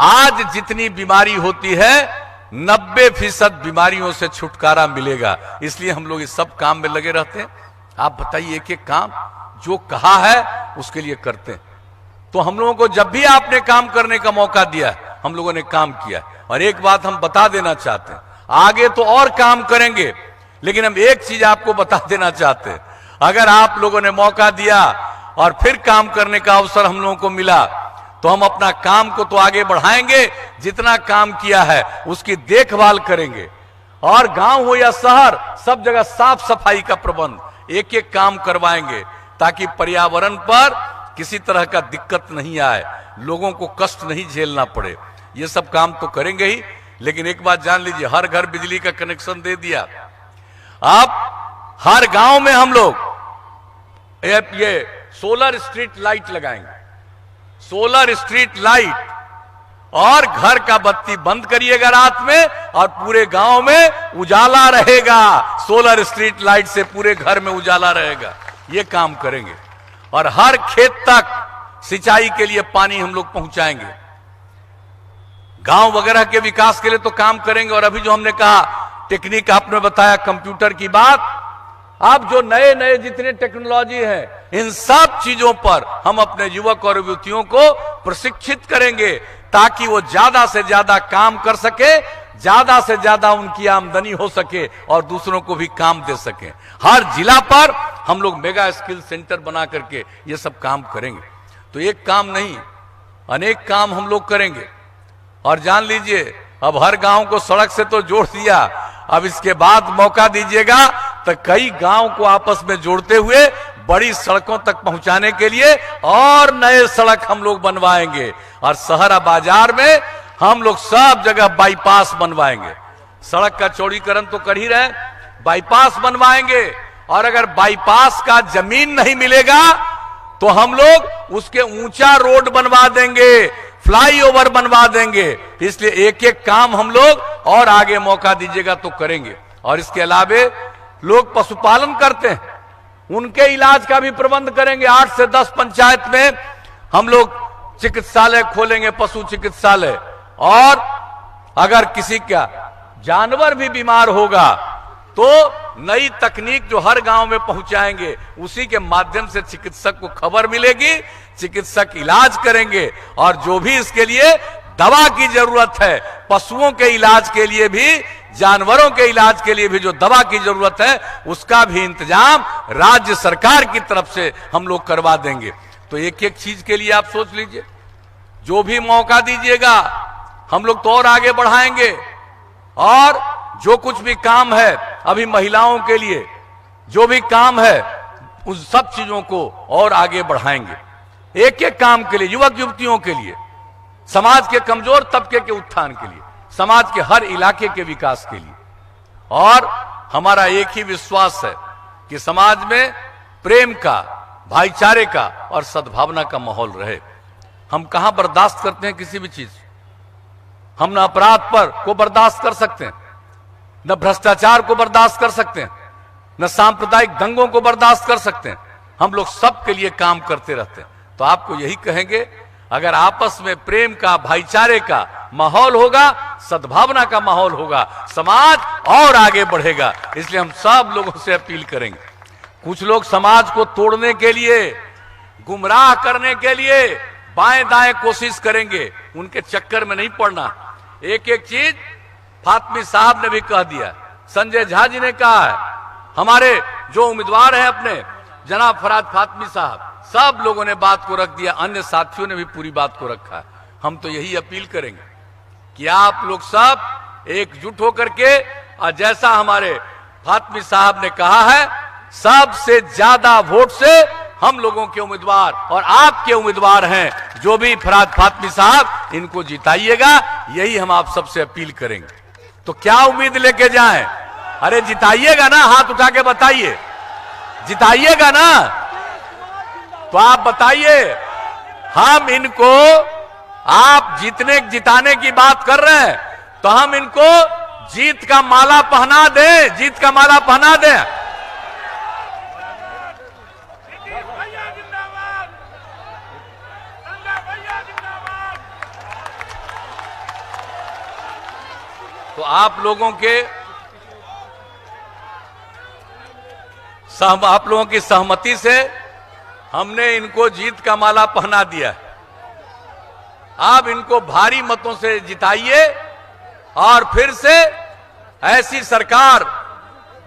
आज जितनी बीमारी होती है 90% बीमारियों से छुटकारा मिलेगा। इसलिए हम लोग इस सब काम में लगे रहते हैं। आप बताइए, एक एक काम जो कहा है उसके लिए करते हैं। तो हम लोगों को जब भी आपने काम करने का मौका दिया हम लोगों ने काम किया। और एक बात हम बता देना चाहते हैं, आगे तो और काम करेंगे, लेकिन हम एक चीज आपको बता देना चाहते हैं, अगर आप लोगों ने मौका दिया और फिर काम करने का अवसर हम लोगों को मिला तो हम अपना काम को तो आगे बढ़ाएंगे, जितना काम किया है उसकी देखभाल करेंगे। और गांव हो या शहर, सब जगह साफ सफाई का प्रबंध एक एक काम करवाएंगे ताकि पर्यावरण पर किसी तरह का दिक्कत नहीं आए, लोगों को कष्ट नहीं झेलना पड़े। ये सब काम तो करेंगे ही, लेकिन एक बात जान लीजिए, हर घर बिजली का कनेक्शन दे दिया। अब हर गांव में हम लोग ये सोलर स्ट्रीट लाइट लगाएंगे, सोलर स्ट्रीट लाइट। और घर का बत्ती बंद करिएगा रात में और पूरे गांव में उजाला रहेगा। सोलर स्ट्रीट लाइट से पूरे घर में उजाला रहेगा। ये काम करेंगे। और हर खेत तक सिंचाई के लिए पानी हम लोग पहुंचाएंगे। गांव वगैरह के विकास के लिए तो काम करेंगे। और अभी जो हमने कहा टेक्निक, आपने बताया कंप्यूटर की बात, अब जो नए नए जितने टेक्नोलॉजी है इन सब चीजों पर हम अपने युवक और युवतियों को प्रशिक्षित करेंगे ताकि वो ज्यादा से ज्यादा काम कर सके, ज्यादा से ज्यादा उनकी आमदनी हो सके और दूसरों को भी काम दे सके। हर जिला पर हम लोग मेगा स्किल सेंटर बना करके ये सब काम करेंगे। तो एक काम नहीं, अनेक काम हम लोग करेंगे। और जान लीजिए, अब हर गांव को सड़क से तो जोड़ दिया, अब इसके बाद मौका दीजिएगा तो कई गांव को आपस में जोड़ते हुए बड़ी सड़कों तक पहुंचाने के लिए और नए सड़क हम लोग बनवाएंगे। और शहर बाजार में हम लोग सब जगह बाईपास बनवाएंगे। सड़क का चौड़ीकरण तो कर ही रहे, बाईपास बनवाएंगे। और अगर बाईपास का जमीन नहीं मिलेगा तो हम लोग उसके ऊंचा रोड बनवा देंगे, फ्लाईओवर बनवा देंगे। इसलिए एक एक काम हम लोग और आगे मौका दीजिएगा तो करेंगे। और इसके अलावे लोग पशुपालन करते हैं, उनके इलाज का भी प्रबंध करेंगे। 8 से 10 पंचायत में हम लोग चिकित्सालय खोलेंगे, पशु चिकित्सालय। और अगर किसी का जानवर भी बीमार होगा तो नई तकनीक जो हर गांव में पहुंचाएंगे, उसी के माध्यम से चिकित्सक को खबर मिलेगी, चिकित्सक इलाज करेंगे। और जो भी इसके लिए दवा की जरूरत है, पशुओं के इलाज के लिए भी, जानवरों के इलाज के लिए भी जो दवा की जरूरत है, उसका भी इंतजाम राज्य सरकार की तरफ से हम लोग करवा देंगे। तो एक एक चीज के लिए आप सोच लीजिए, जो भी मौका दीजिएगा हम लोग तो और आगे बढ़ाएंगे। और जो कुछ भी काम है अभी महिलाओं के लिए, जो भी काम है उन सब चीजों को और आगे बढ़ाएंगे। एक एक काम के लिए, युवक युवतियों के लिए, समाज के कमजोर तबके के उत्थान के लिए, समाज के हर इलाके के विकास के लिए। और हमारा एक ही विश्वास है कि समाज में प्रेम का, भाईचारे का और सद्भावना का माहौल रहे। हम कहां बर्दाश्त करते हैं किसी भी चीज। हम न अपराध पर को बर्दाश्त कर सकते हैं, न भ्रष्टाचार को बर्दाश्त कर सकते हैं, न सांप्रदायिक दंगों को बर्दाश्त कर सकते हैं। हम लोग सबके लिए काम करते रहते हैं। तो आपको यही कहेंगे, अगर आपस में प्रेम का, भाईचारे का माहौल होगा, सद्भावना का माहौल होगा, समाज और आगे बढ़ेगा। इसलिए हम सब लोगों से अपील करेंगे। कुछ लोग समाज को तोड़ने के लिए, गुमराह करने के लिए बाएं दाएं कोशिश करेंगे, उनके चक्कर में नहीं पड़ना। एक एक चीज फातमी साहब ने भी कह दिया, संजय झा जी ने कहा है, हमारे जो उम्मीदवार हैं अपने जनाब फराज फातमी साहब, सब लोगों ने बात को रख दिया, अन्य साथियों ने भी पूरी बात को रखा है। हम तो यही अपील करेंगे कि आप लोग सब एकजुट होकर के, और जैसा हमारे फातमी साहब ने कहा है, सबसे ज्यादा वोट से हम लोगों के उम्मीदवार और आपके उम्मीदवार हैं जो भी फराज फातमी साहब, इनको जिताइएगा। यही हम आप सबसे अपील करेंगे। तो क्या उम्मीद लेके जाएं? अरे जिताइएगा ना, हाथ उठा के बताइए, जिताइएगा ना? तो आप बताइए, हम इनको, आप जिताने की बात कर रहे हैं, तो हम इनको जीत का माला पहना दें, जीत का माला पहना दें। तो आप लोगों की सहमति से हमने इनको जीत का माला पहना दिया। आप इनको भारी मतों से जिताइए और फिर से ऐसी सरकार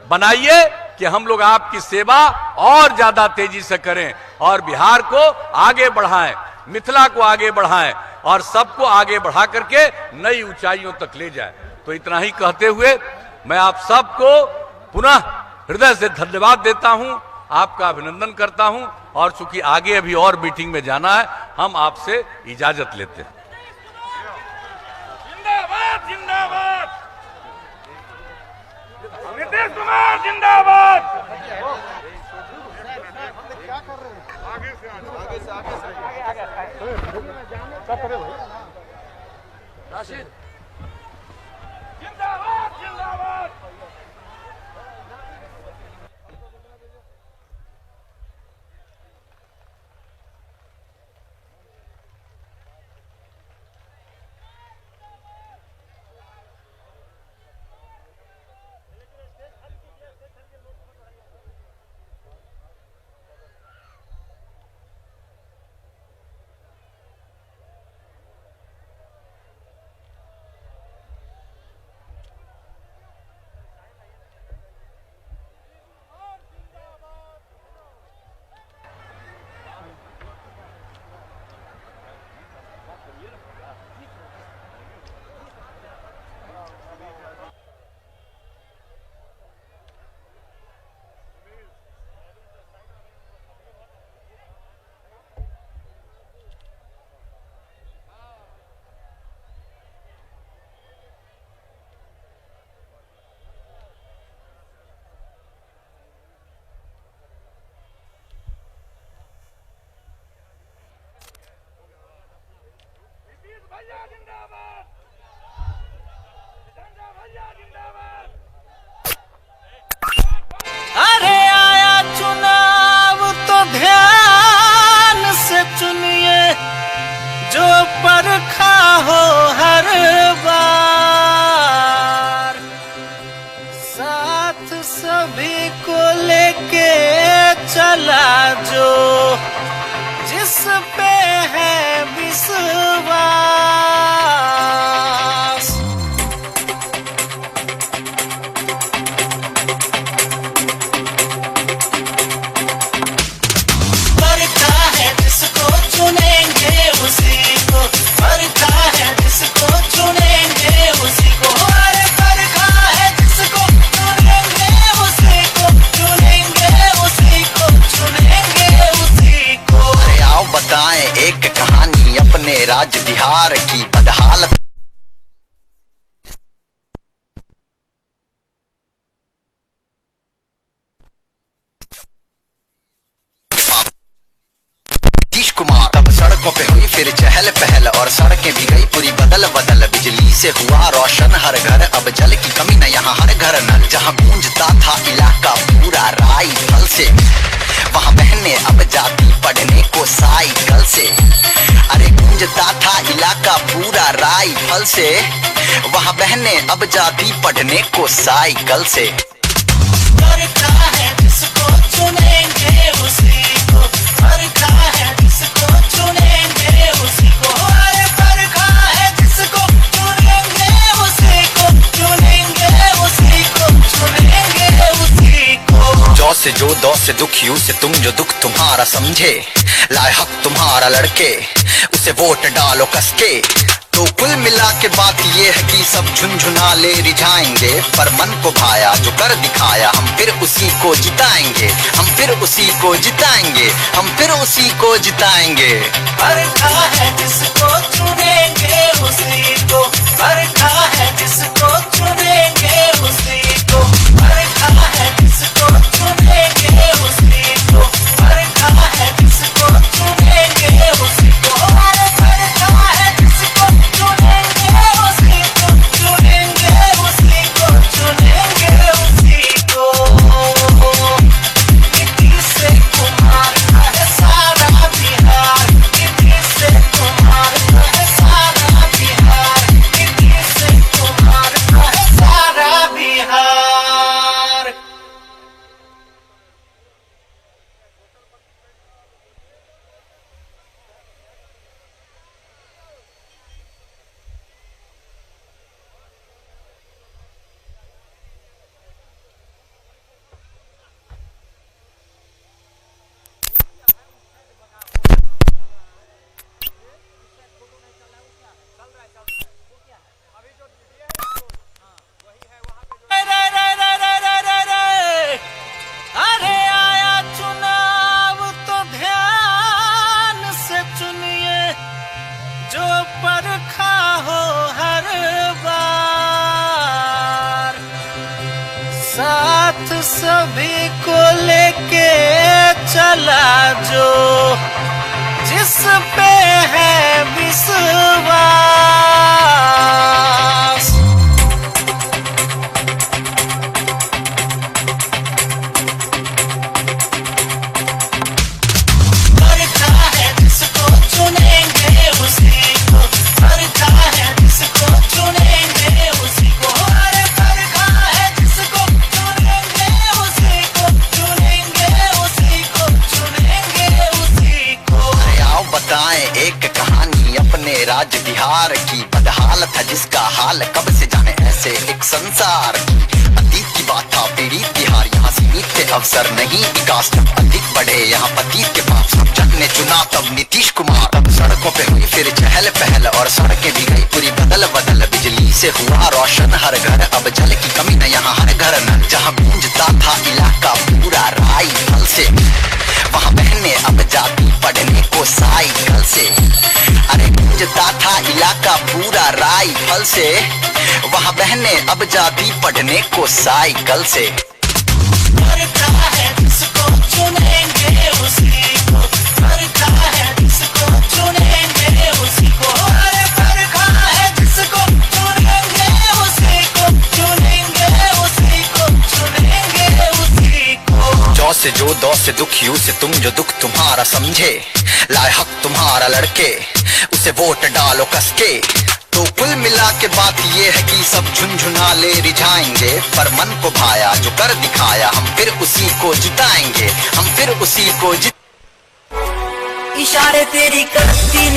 बनाइए कि हम लोग आपकी सेवा और ज्यादा तेजी से करें और बिहार को आगे बढ़ाएं, मिथिला को आगे बढ़ाएं और सबको आगे बढ़ा करके नई ऊंचाइयों तक ले जाएं। तो इतना ही कहते हुए मैं आप सबको पुनः हृदय से धन्यवाद देता हूं, आपका अभिनंदन करता हूं, और चूंकि आगे अभी और मीटिंग में जाना है, हम आपसे इजाजत लेते हैं। जिंदाबाद जिंदाबाद, नीतीश कुमार जिंदाबाद। राशिद जिंदाबाद जिंदाबाद। फिर चहल पहल और सड़कें भी गई पूरी बदल बदल। बिजली से हुआ रोशन हर घर, अब जल की कमी न यहाँ हर घर नल। जहाँ गूंजता था इलाका पूरा राइफल से, वहाँ बहने अब जाती पढ़ने को साइकिल से। अरे गूंजता था इलाका पूरा राइफल से, वहाँ बहने अब जाती पढ़ने को साइकिल से। करता है जिसको चुनेंगे उसी को, करता है जिसको चुनेंगे उसी को, अरे करता है जिसको चुनेंगे उसी को, चुनेंगे उसी को, चुनेंगे उसी को। जौ से जो दौ से दुखियों से तुम जो दुख तुम्हारा समझे, लाए हक तुम्हारा लड़के उसे वोट डालो कसके। तो कुल मिला के बात ये है कि सब झुनझुना ले रिझाएंगे, पर मन को भाया जो कर दिखाया हम फिर उसी को जिताएंगे, हम फिर उसी को जिताएंगे, हम फिर उसी को जिताएंगे। करता है जिसको चुनेंगे उसी को, करता है जिसको चुनेंगे उसी को, करता है जिसको चुनेंगे उसी को, करता है जिसको चुनेंगे उसी को, करता है जिसको चुनेंगे उसी को, चुनेंगे उसी को, चुनेंगे उसी को। नीतीश कुमार है सारा बिहार, नीतीश कुमार है सारा बिहार, नीतीश कुमार है सारा बिहार। अरे आया चुनाव तो ध्यान से चुनिए, जो परखा हो हर बार, साथ सभी को लेके चला जो जिस पे है विश्वास। करता है जिसको चुनेंगे उसी को, करता है जिसको चुनेंगे उसी को, अरे करता है जिसको चुनेंगे उसी को, चुनेंगे उसी को, चुनेंगे उसी को। अरे आओ बताएं एक कहानी अपने राज्य बिहार की, बदहाल था जिसका हाल कब से जाने ऐसे एक संसार की। अतीत की बात था पीड़ित बिहार, यहाँ सीमित थे अवसर नहीं विकास अधिक बढ़े यहाँ पतीत के पास। अब जन ने चुना तब नीतीश कुमार, तब सड़कों पे हुई फिर चहल पहल और सड़कें भी गई पूरी बदल बदल। बिजली से हुआ रोशन हर घर, अब जल की कमी न यहाँ हर घर नल। जहाँ गूंजता था इलाका पूरा राइफल से, वहाँ बहने अब जाती पढ़ने को साइकिल से। अरे गूंजता था इलाका पूरा राइफल से, वहाँ बहने अब जाती पढ़ने को साइकिल से। करता है जिसको चुनेंगे उसी को, करता है जिसको चुनेंगे उसी को, अरे करता है जिसको चुनेंगे उसी को, चुनेंगे उसी को, चुनेंगे उसी को। जौ से जो दौ से दुखियों से तुम जो दुख तुम्हारा समझे, लाए हक तुम्हारा लड़के उसे वोट डालो कसके। तो कुल मिला के बात ये है कि सब झुनझुना ले रिझाएंगे, पर मन को भाया जो कर दिखाया हम फिर उसी को जिताएंगे, हम फिर उसी को इशारे तेरी करती